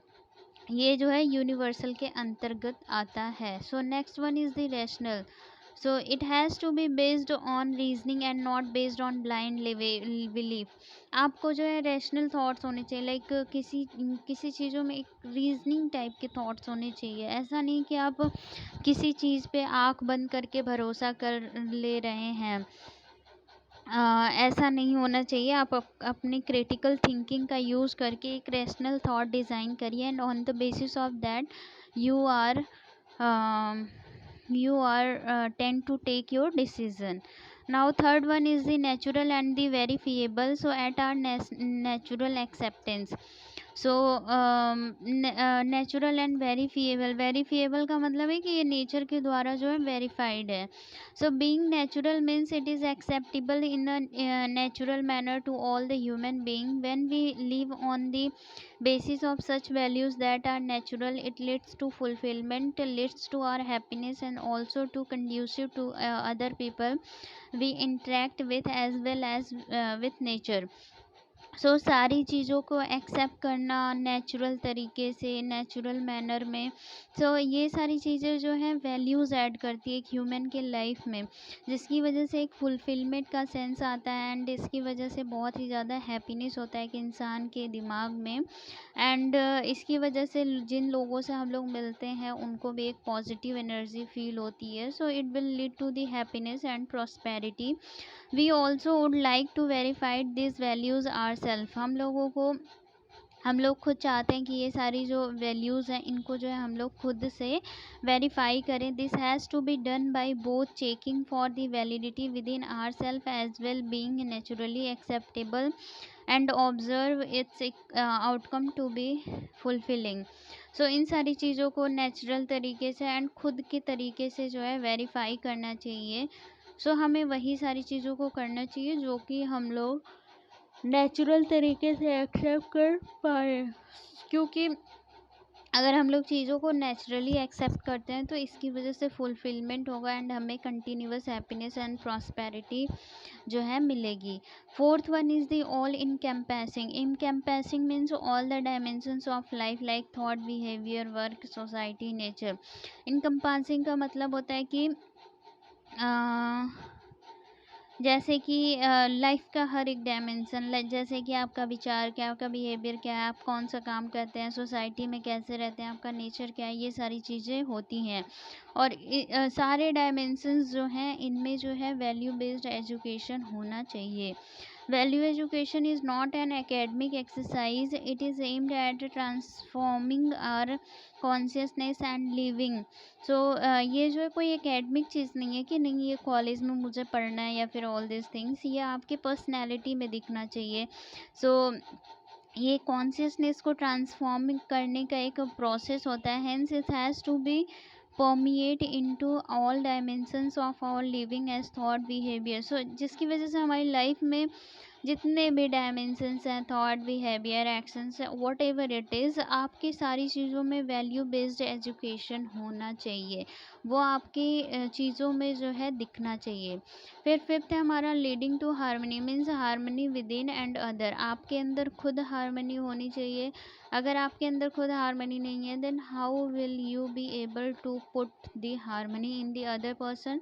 Speaker 1: ये जो है यूनिवर्सल के अंतर्गत आता है. So next one is the rational. So it has to be based on reasoning and not based on blind belief. आपको जो है रैशनल थॉट्स होने चाहिए. लाइक किसी चीज़ों में एक रीजनिंग टाइप के थॉट्स होने चाहिए. ऐसा नहीं कि आप किसी चीज़ पे आँख बंद करके भरोसा कर ले रहे हैं. ऐसा नहीं होना चाहिए. आप अपनी क्रिटिकल थिंकिंग का यूज़ करके एक रैशनल थॉट डिज़ाइन करिए and on the basis of that you are tend to take your decision. Now third one is the natural and the verifiable. So at our natural acceptance. So natural and verifiable. Verifiable का मतलब है कि ये नेचर के द्वारा जो है वेरीफाइड है. So being natural means it is acceptable in a natural manner to all the human being. When we live on the basis of such values that are natural, it leads to fulfillment, leads to our happiness and also to conducive to other people we interact with as well as with nature. सो सारी चीज़ों को एक्सेप्ट करना नेचुरल तरीके से, नेचुरल मैनर में. सो ये सारी चीज़ें जो हैं वैल्यूज़ ऐड करती है एक ह्यूमन के लाइफ में, जिसकी वजह से एक फुलफिलमेंट का सेंस आता है एंड इसकी वजह से बहुत ही ज़्यादा हैप्पीनेस होता है एक इंसान के दिमाग में. एंड इसकी वजह से जिन लोगों से हम लोग मिलते हैं उनको भी एक पॉजिटिव एनर्जी फील होती है. So it will lead to the happiness and prosperity. We also would like to verified this values our self. हम लोगों को हम लोग खुद चाहते हैं कि ये सारी जो वैल्यूज़ हैं इनको जो है हम लोग खुद से वेरीफाई करें. This has to be done by both checking for the validity within our self as well being naturally acceptable and observe its outcome to be fulfilling. So इन सारी चीज़ों को नेचुरल तरीके से एंड खुद के तरीके से जो है वेरीफाई करना चाहिए. सो हमें वही सारी चीज़ों को करना चाहिए जो कि हम लोग नेचुरल तरीके से एक्सेप्ट कर पाए. क्योंकि अगर हम लोग चीज़ों को नेचुरली एक्सेप्ट करते हैं तो इसकी वजह से फुलफिलमेंट होगा एंड हमें कंटिन्यूअस हैप्पीनेस एंड प्रॉस्पेरिटी जो है मिलेगी. Fourth one is the all encompassing. Encompassing means all the dimensions of life like thought, behaviour, work, society, nature. Encompassing का मतलब होता है कि जैसे कि लाइफ का हर एक डायमेंशन, जैसे कि आपका विचार क्या है, आपका बिहेवियर क्या है, आप कौन सा काम करते हैं, सोसाइटी में कैसे रहते हैं, आपका नेचर क्या है, ये सारी चीज़ें होती हैं. और सारे डायमेंशंस जो हैं इनमें जो है वैल्यू बेस्ड एजुकेशन होना चाहिए. Value education is not an academic exercise. It is aimed at transforming our consciousness and living. So ये जो है कोई एकेडमिक चीज़ नहीं है कि नहीं ये कॉलेज में मुझे पढ़ना है या फिर ऑल दिस थिंग्स. ये आपके पर्सनैलिटी में दिखना चाहिए. सो ये कॉन्शियसनेस को ट्रांसफॉर्म करने का एक प्रोसेस होता है. Hence it has to be permeate into all dimensions of our living as thought, behavior. So जिसकी वजह से हमारी लाइफ में जितने भी डायमेंशंस हैं, thought, behaviour, actions, what ever it is, आपकी सारी चीज़ों में वैल्यू बेस्ड एजुकेशन होना चाहिए. वो आपकी चीज़ों में जो है दिखना चाहिए. फिर फिफ्थ है हमारा leading to harmony. Means harmony within and other. आपके अंदर खुद हार्मनी होनी चाहिए. अगर आपके अंदर खुद हार्मनी नहीं है then how will you be able to put the harmony in the other person.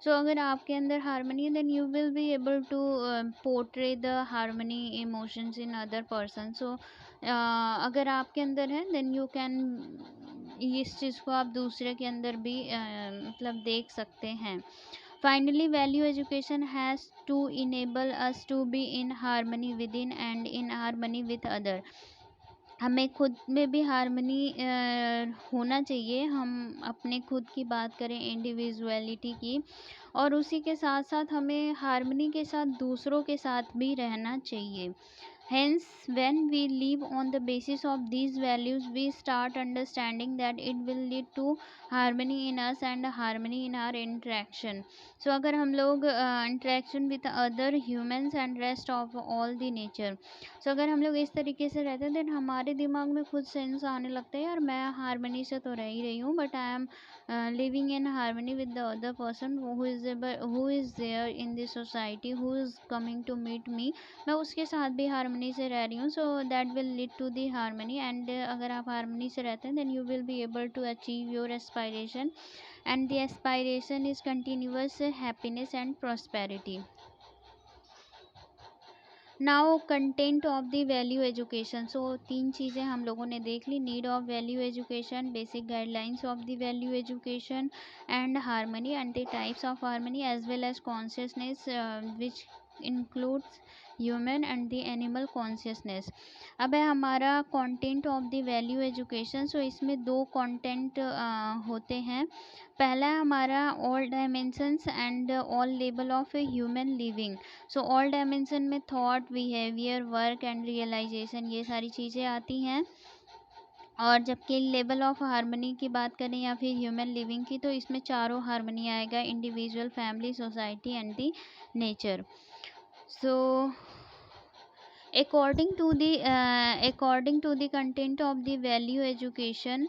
Speaker 1: So अगर आपके अंदर हार्मनी है then you will be able to portray the harmony emotions in other person. So अगर आपके अंदर है देन यू कैन इस चीज़ को आप दूसरे के अंदर भी मतलब देख सकते हैं. Finally, value education has to enable us to be in harmony within and in harmony with other. हमें खुद में भी हार्मनी होना चाहिए. हम अपने खुद की बात करें इंडिविजुअलिटी की, और उसी के साथ साथ हमें हार्मनी के साथ दूसरों के साथ भी रहना चाहिए. Hence, when we live on the basis of these values, we start understanding that it will lead to harmony in us and harmony in our interaction. So, अगर हम लोग interaction with other humans and rest of all the nature. So, अगर हम लोग इस तरीके से रहते हैं then हमारे दिमाग में खुद सेंस आने लगता है यार मैं हारमनी से तो रह ही रही हूँ but I am living in harmony with the other person who is there in the society who is coming to meet me. मैं उसके साथ भी हारमनी से रह रही हूँ. So that will lead to the harmony. And अगर आप हारमनी से रहते हैं then you will be able to achieve your aspiration and the aspiration is continuous happiness and prosperity. Now content of the value education. So 3 चीज़ें हम लोगों ने देख ली. Need of value education, basic guidelines of the value education and harmony and the types of harmony as well as consciousness which includes human and the animal consciousness. अब है हमारा content of the value education. So इसमें 2 कंटेंट होते हैं. पहला है हमारा all dimensions and all level of human living. So all dimension में thought, behaviour, work and realisation ये सारी चीज़ें आती हैं. और जबकि लेवल ऑफ हार्मनी की बात करें या फिर ह्यूमन लिविंग की तो इसमें चारों हार्मनी आएगा. Individual, family, society and the nature. So according to the content of the value education,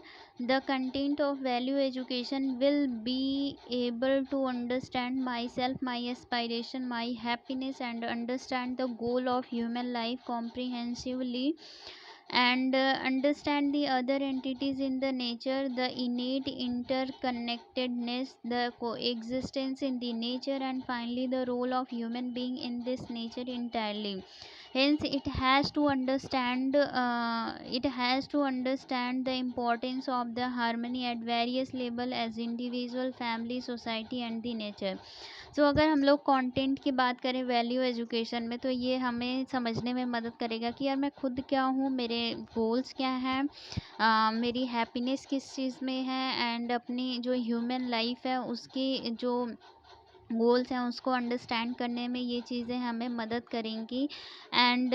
Speaker 1: the content of value education will be able to understand myself, my aspiration, my happiness and understand the goal of human life comprehensively and understand the other entities in the nature, the innate interconnectedness, the coexistence in the nature and finally the role of human being in this nature entirely. Hence it has to understand the importance of the harmony at various level as individual, family, society and the nature. सो अगर हम लोग कंटेंट की बात करें वैल्यू एजुकेशन में, तो ये हमें समझने में मदद करेगा कि यार मैं खुद क्या हूँ, मेरे गोल्स क्या हैं, मेरी हैप्पीनेस किस चीज़ में है, एंड अपनी जो ह्यूमन लाइफ है उसकी जो गोल्स हैं उसको अंडरस्टैंड करने में ये चीज़ें हमें मदद करेंगी। एंड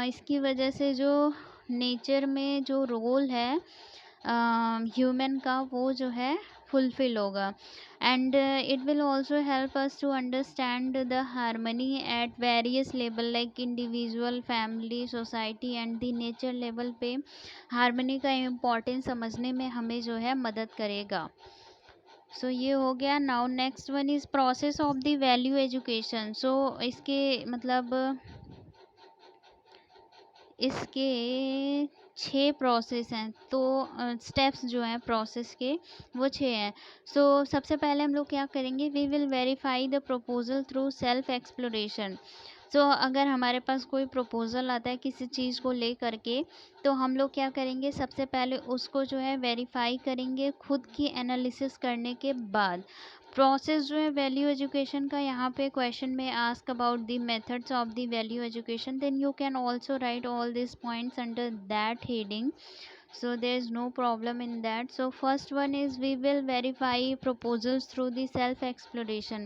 Speaker 1: इसकी वजह से जो नेचर में जो रोल है ह्यूमन का, वो जो है फुलफिल होगा। And it will also help us to understand the harmony at various level like individual, family, society and the nature level पे हारमनी का इम्पोर्टेंस समझने में हमें जो है मदद करेगा। सो ये हो गया। Now next one is process of the value education. So इसके मतलब इसके 6 प्रोसेस हैं, तो स्टेप्स जो हैं प्रोसेस के वो 6 हैं। सो सबसे पहले हम लोग क्या करेंगे, we will verify the proposal through self exploration. So अगर हमारे पास कोई प्रपोज़ल आता है किसी चीज़ को ले करके, तो हम लोग क्या करेंगे, सबसे पहले उसको जो है वेरीफाई करेंगे खुद की एनालिसिस करने के बाद। प्रोसेस जो है वैल्यू एजुकेशन का, यहाँ पे क्वेश्चन में ask about the methods of the value education, then you can also write all this points under that heading. So there is no problem in that. So first one is we will verify proposals through the self exploration.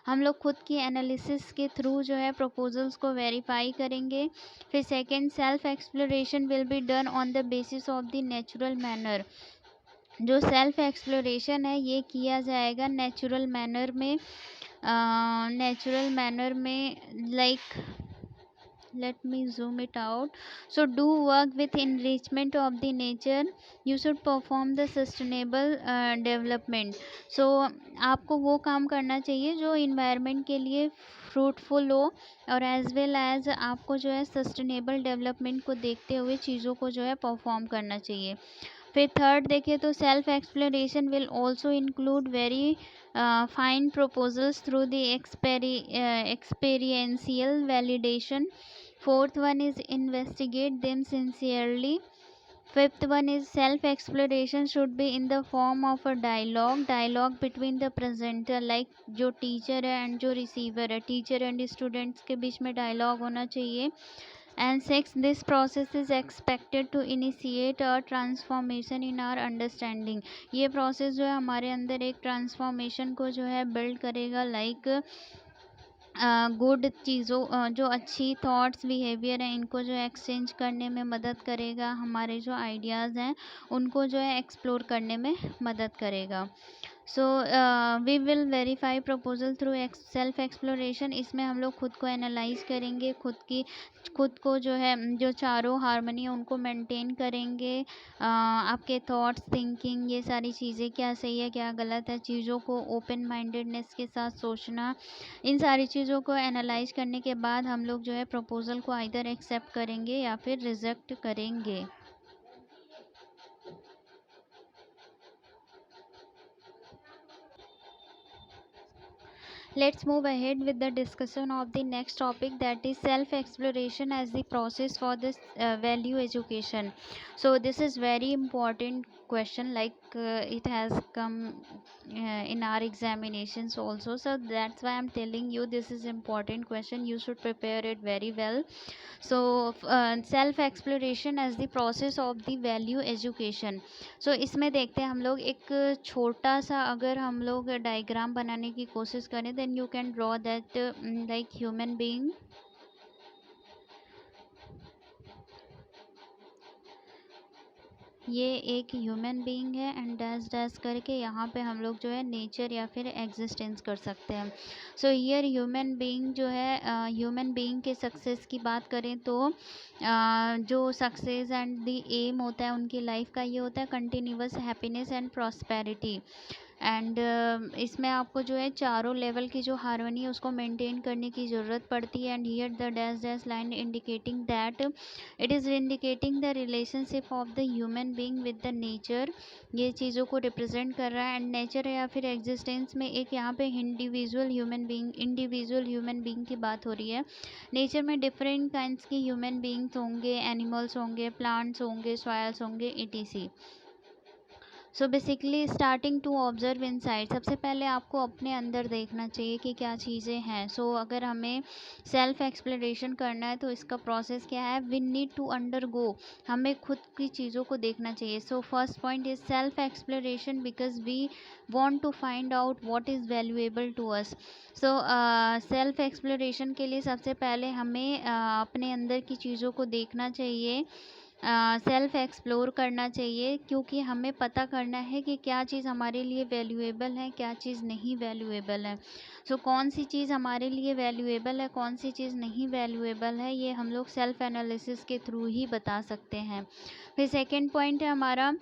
Speaker 1: हम लोग खुद की एनालिसिस के थ्रू जो है प्रपोजल्स को वेरीफाई करेंगे। फिर second, self exploration will be done on the basis of the natural manner. जो सेल्फ एक्सप्लोरेशन है ये किया जाएगा नेचुरल मैनर में, like let me zoom it out. So do work with enrichment of the nature. You should perform the sustainable development. So आपको वो काम करना चाहिए जो इन्वायरमेंट के लिए फ्रूटफुल हो, और एज वेल एज आपको जो है सस्टेनेबल डेवलपमेंट को देखते हुए चीज़ों को जो है परफॉर्म करना चाहिए। फिर थर्ड देखें तो self exploration will also include very fine proposals through the experiential validation. Fourth one is investigate them sincerely. Fifth one is self exploration should be in the form of a dialogue between the presenter, like जो टीचर है एंड जो रिसीवर है, टीचर एंड स्टूडेंट्स के बीच में डायलॉग होना चाहिए। And six, this process is expected to initiate a transformation in our understanding. ये प्रोसेस जो है हमारे अंदर एक ट्रांसफॉर्मेशन को जो है बिल्ड करेगा, लाइक गुड चीज़ों जो अच्छी थॉट्स बिहेवियर हैं इनको जो है एक्सचेंज करने में मदद करेगा, हमारे जो आइडियाज़ हैं उनको जो है एक्सप्लोर करने में मदद करेगा। So we will verify proposal through self exploration. इसमें हम लोग खुद को एनालाइज करेंगे, खुद को जो है जो चारों हार्मनी है उनको मेंटेन करेंगे। आपके थॉट्स, थिंकिंग, ये सारी चीज़ें क्या सही है क्या गलत है, चीज़ों को ओपन माइंडेडनेस के साथ सोचना, इन सारी चीज़ों को एनालाइज करने के बाद हम लोग जो है प्रपोजल को आइदर एक्सेप्ट करेंगे या फिर रिजेक्ट करेंगे। Let's move ahead with the discussion of the next topic, that is self exploration as the process for this value education. So this is very important question, like it has come in our examinations also, so that's why I'm telling you this is important question, you should prepare it very well. So self exploration as the process of the value education. So इसमें देखते हैं हम लोग एक छोटा सा, अगर हम लोग डायग्राम बनाने की कोशिश करें, then you can draw that like human being. ये एक ह्यूमन बीइंग है एंड डैश डैश करके यहाँ पे हम लोग जो है नेचर या फिर एग्जिस्टेंस कर सकते हैं। सो हियर ह्यूमन बीइंग जो है, ह्यूमन बीइंग के सक्सेस की बात करें तो जो सक्सेस एंड द एम होता है उनकी लाइफ का, ये होता है continuous happiness and prosperity. And इसमें आपको जो है चारों लेवल की जो हार्मनी है उसको मेंटेन करने की ज़रूरत पड़ती है। And here the dash dash line indicating that it is indicating the relationship of the human being with the nature. ये चीज़ों को रिप्रेजेंट कर रहा है। एंड नेचर या फिर एग्जिस्टेंस में एक यहाँ पे इंडिविजुअल ह्यूमन बीइंग की बात हो रही है। नेचर में डिफरेंट काइंड्स की ह्यूमन बीइंग्स होंगे, एनिमल्स होंगे, प्लांट्स होंगे, सॉयल्स होंगे, etc। So basically starting to observe inside, सबसे पहले आपको अपने अंदर देखना चाहिए कि क्या चीज़ें हैं। सो अगर हमें सेल्फ एक्सप्लोरेशन करना है तो इसका प्रोसेस क्या है, वी नीड टू अंडरगो, हमें खुद की चीज़ों को देखना चाहिए। So first point is self exploration because we want to find out what is valuable to us. So self exploration के लिए सबसे पहले हमें अपने अंदर की चीज़ों को देखना चाहिए, सेल्फ एक्सप्लोर करना चाहिए, क्योंकि हमें पता करना है कि क्या चीज़ हमारे लिए वैल्यूएबल है, क्या चीज़ नहीं वैल्यूएबल है। सो कौन सी चीज़ हमारे लिए वैल्यूएबल है, कौन सी चीज़ नहीं वैल्यूएबल है, ये हम लोग सेल्फ एनालिसिस के थ्रू ही बता सकते हैं। फिर सेकेंड पॉइंट है हमारा,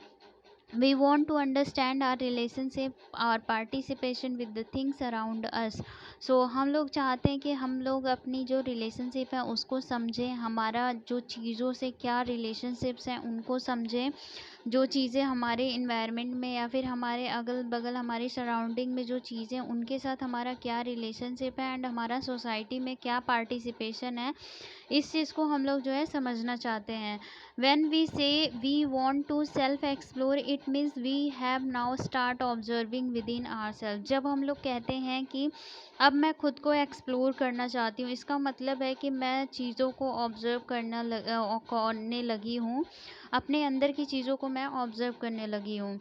Speaker 1: we want to understand our relationship, our participation with the things around us। so हम लोग चाहते हैं कि हम लोग अपनी जो रिलेशनशिप है उसको समझें, हमारा जो चीज़ों से क्या रिलेशनशिप्स हैं उनको समझें, जो चीज़ें हमारे इन्वायरमेंट में या फिर हमारे अगल बगल हमारी सराउंडिंग में जो चीज़ें उनके साथ हमारा क्या रिलेशनशिप है, एंड हमारा सोसाइटी में क्या पार्टिसिपेशन है, इस चीज़ को हम लोग जो है समझना चाहते हैं। when we say we want to self explore, it means we have now start observing within ourselves। जब हम लोग कहते हैं कि अब मैं खुद को एक्सप्लोर करना चाहती हूँ, इसका मतलब है कि मैं चीज़ों को ऑब्जर्व करने लगी हूँ, अपने अंदर की चीज़ों को मैं ऑब्जर्व करने लगी हूँ।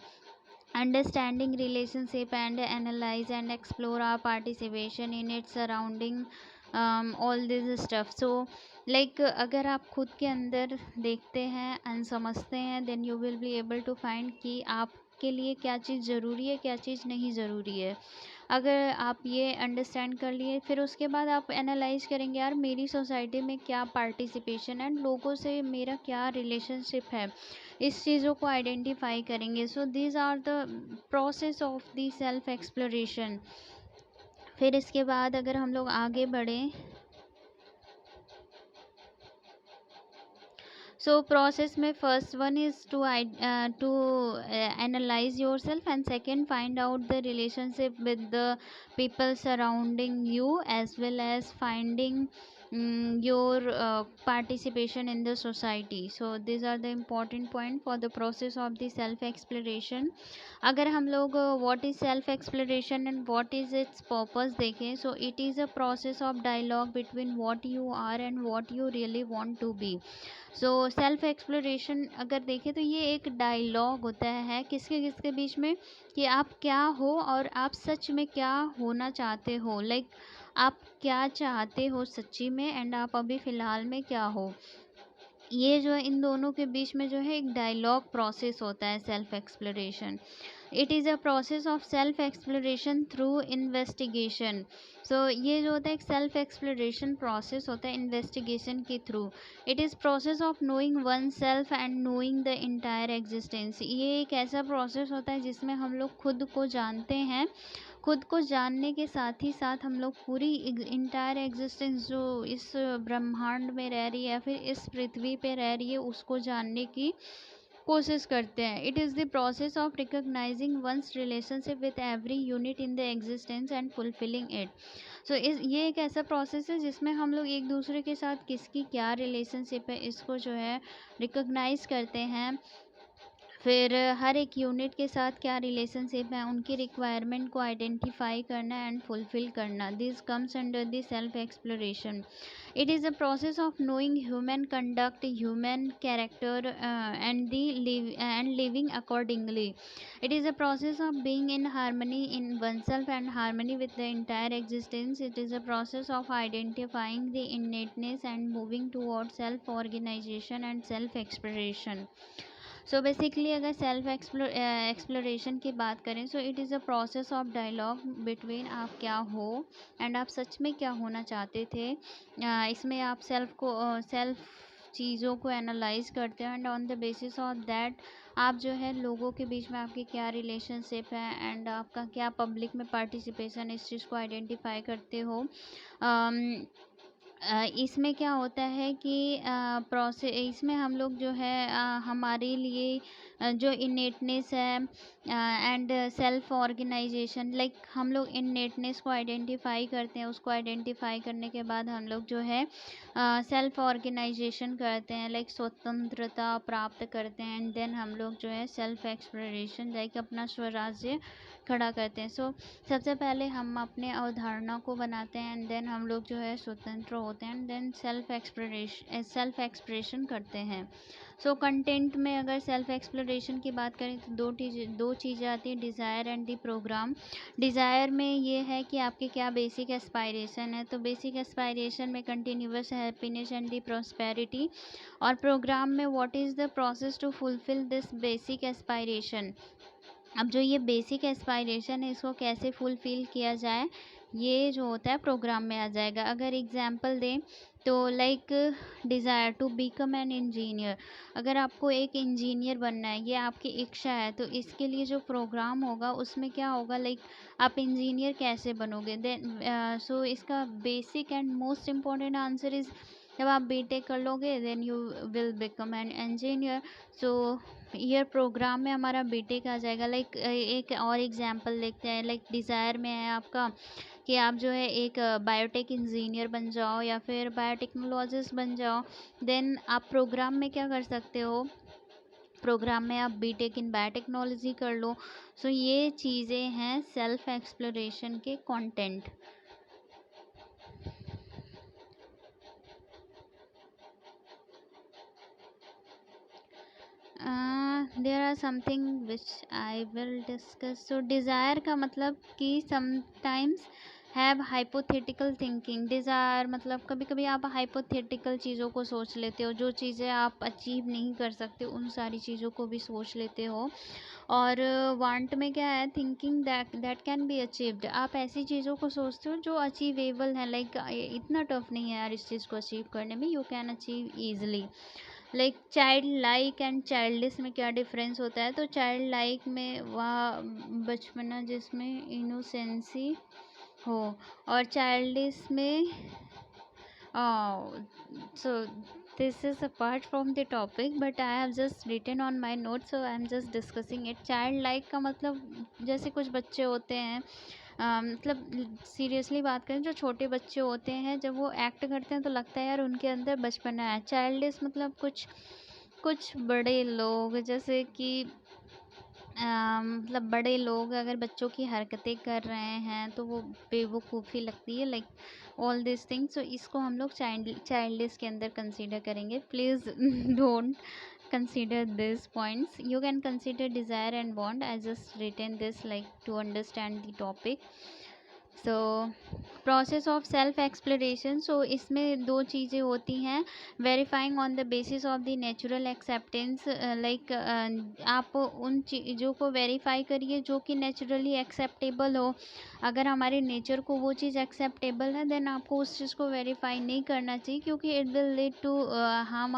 Speaker 1: Understanding relationship and analyse and explore our participation in its surrounding, all this stuff. So like अगर आप खुद के अंदर देखते हैं एंड समझते हैं, then you will be able to find कि आपके लिए क्या चीज़ ज़रूरी है, क्या चीज़ नहीं ज़रूरी है। अगर आप ये अंडरस्टैंड कर लिए, फिर उसके बाद आप एनालाइज करेंगे, यार मेरी सोसाइटी में क्या पार्टिसिपेशन है, लोगों से मेरा क्या रिलेशनशिप है, इस चीज़ों को आइडेंटिफाई करेंगे। So these are the process of the self exploration. फिर इसके बाद अगर हम लोग आगे बढ़ें, सो प्रोसेस में first one is to analyse yourself, and second find out the relationship with the people surrounding you, as well as finding your participation in the society। so these are the important point for the process of the self exploration। अगर हम लोग what is self exploration and what is its purpose देखें, so it is a process of dialogue between what you are and what you really want to be। So self exploration अगर देखें तो ये एक डायलॉग होता है किसके किसके बीच में, कि आप क्या हो और आप सच में क्या होना चाहते हो, लाइक आप क्या चाहते हो सच्ची में, एंड आप अभी फ़िलहाल में क्या हो। ये जो है इन दोनों के बीच में जो है एक डायलॉग प्रोसेस होता है self exploration. It is a process of self exploration through investigation. So ये जो होता है एक सेल्फ एक्सप्लोरेशन प्रोसेस होता है इन्वेस्टिगेशन के through. It is process of knowing one self and knowing the entire existence. ये एक ऐसा प्रोसेस होता है जिसमें हम लोग खुद को जानते हैं, खुद को जानने के साथ ही साथ हम लोग पूरी इंटायर एग्जिस्टेंस जो इस ब्रह्मांड में रह रही है या फिर इस पृथ्वी पे रह रही है उसको जानने की कोशिश करते हैं। It is the process of recognising one's relationship with every unit in the existence and fulfilling it. So ये एक ऐसा प्रोसेस है जिसमें हम लोग एक दूसरे के साथ किसकी क्या रिलेशनशिप है इसको जो है रिकॉग्नाइज करते हैं, फिर हर एक यूनिट के साथ क्या रिलेशनशिप है उनकी रिक्वायरमेंट को आइडेंटिफाई करना एंड फुलफिल करना। This comes under the self exploration. It is a process of knowing human conduct, human character and living accordingly. It is a process of being in harmony in oneself and harmony with the entire existence। It is a process of identifying the innateness and moving towards self organization and self exploration। So basically अगर सेल्फ एक्सप्लोरेशन की बात करें, so it is a process of dialogue between आप क्या हो एंड आप सच में क्या होना चाहते थे। इसमें आप सेल्फ चीज़ों को एनालाइज करते हैं and on the basis of that आप जो है लोगों के बीच में आपकी क्या रिलेशनशिप है एंड आपका क्या पब्लिक में पार्टिसिपेशन, इस चीज़ को आइडेंटिफाई करते हो। इसमें क्या होता है कि इसमें हम लोग जो है हमारे लिए जो इनेटनेस है एंड सेल्फ ऑर्गेनाइजेशन, लाइक हम लोग इनेटनेस को आइडेंटिफाई करते हैं। उसको आइडेंटिफाई करने के बाद हम लोग जो है सेल्फ ऑर्गेनाइजेशन करते हैं, लाइक स्वतंत्रता प्राप्त करते हैं एंड देन हम लोग जो है सेल्फ एक्सप्लोरेशन, लाइक अपना स्वराज्य खड़ा करते हैं। सबसे पहले हम अपने अवधारणा को बनाते हैं एंड देन हम लोग जो है स्वतंत्र होते हैं एंड देन सेल्फ एक्सप्रेशन करते हैं। कंटेंट में अगर सेल्फ एक्सप्लोरेशन की बात करें तो दो चीज़ें आती हैं, desire and the programme. Desire में ये है कि आपके क्या बेसिक एस्पायरेशन है, तो बेसिक एस्पायरेशन में continuous happiness and the prosperity. और प्रोग्राम में what is the process to fulfil this basic aspiration. अब जो ये बेसिक एस्पायरेशन है इसको कैसे फुलफ़िल किया जाए, ये जो होता है प्रोग्राम में आ जाएगा। अगर एग्ज़ाम्पल दें तो like desire to become an engineer, अगर आपको एक इंजीनियर बनना है, ये आपकी इच्छा है, तो इसके लिए जो प्रोग्राम होगा उसमें क्या होगा, लाइक आप इंजीनियर कैसे बनोगे। देन इसका basic and most important answer is जब आप बीटेक कर लोगे then you will become an engineer. Year programme में हमारा बीटेक आ जाएगा। लाइक एक और एग्जांपल देखते हैं, लाइक डिज़ायर में है आपका कि आप जो है एक बायोटेक इंजीनियर बन जाओ या फिर बायोटेक्नोलॉजिस्ट बन जाओ। देन आप प्रोग्राम में क्या कर सकते हो, प्रोग्राम में आप बीटेक इन बायोटेक्नोलॉजी कर लो। ये चीज़ें हैं सेल्फ एक्सप्लोरेशन के content. There are something which I will discuss. Desire का मतलब कि sometimes have hypothetical thinking. Desire मतलब कभी कभी आप हाइपोथेटिकल चीज़ों को सोच लेते हो, जो चीज़ें आप अचीव नहीं कर सकते उन सारी चीज़ों को भी सोच लेते हो। और वांट में क्या है, thinking that can be achieved, आप ऐसी चीज़ों को सोचते हो जो अचीवेबल है, लाइक इतना टफ नहीं है यार इस चीज़ को अचीव करने में, you can achieve easily. Like child like and childish में क्या डिफरेंस होता है, तो चाइल्ड लाइक में वह बचपना जिसमें इनोसेंसी हो, और चाइल्डिश में so this is apart from the topic but I have just written on my notes, so I am just discussing it. Child like का मतलब जैसे कुछ बच्चे होते हैं, मतलब सीरियसली बात करें, जो छोटे बच्चे होते हैं जब वो एक्ट करते हैं तो लगता है यार उनके अंदर बचपना है। चाइल्डिश मतलब कुछ बड़े लोग, जैसे कि मतलब बड़े लोग अगर बच्चों की हरकतें कर रहे हैं तो वो बेवकूफ़ी लगती है, लाइक ऑल दिस थिंग्स। इसको हम लोग चाइल्डिश के अंदर कंसीडर करेंगे। Please don't consider these points. You can consider desire and want. I just written this like to understand the topic. Process of self exploration. इसमें दो चीज़ें होती हैं, verifying on the basis of the natural acceptance, like आप उन चीज़ों को वेरीफाई करिए जो कि नेचुरली एक्सेप्टेबल हो। अगर हमारे नेचर को वो चीज़ एक्सेप्टेबल है देन आपको उस चीज़ को वेरीफाई नहीं करना चाहिए, क्योंकि it will lead to harm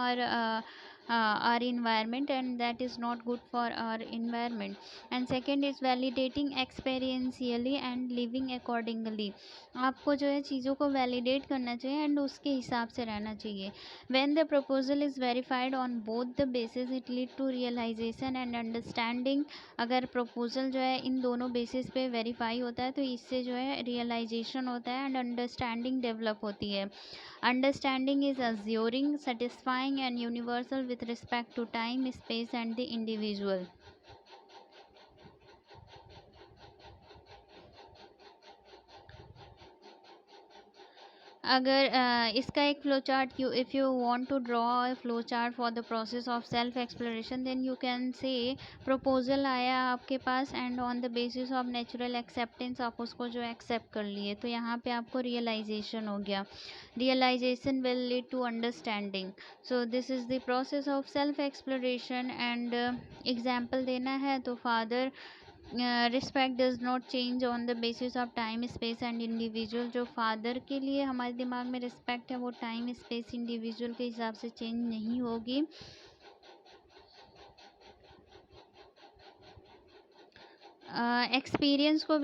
Speaker 1: our environment and that is not good for our environment. And second is validating experientially and living accordingly. आपको जो है चीज़ों को वैलिडेट करना चाहिए एंड उसके हिसाब से रहना चाहिए। when the proposal is verified on both the basis it lead to realization and understanding। अगर proposal जो है इन दोनों basis पे verify होता है तो इससे जो है realization होता है and understanding develop होती है। Understanding is assuring, satisfying and universal with respect to time, space and the individual. अगर इसका एक flow chart, if you want to draw a flow chart for the process of self exploration then you can say proposal आया आपके पास and on the basis of natural acceptance आप उसको जो एक्सेप्ट कर लिए, तो यहाँ पे आपको रियलाइजेशन हो गया। Realisation will lead to understanding. This is the process of self exploration. And example देना है तो father respect does not change on the basis of time space and individual. जो फादर के लिए हमारे दिमाग में रिस्पेक्ट है वो टाइम स्पेस इंडिविजुअल के हिसाब से चेंज नहीं होगी। एक्सपीरियंस को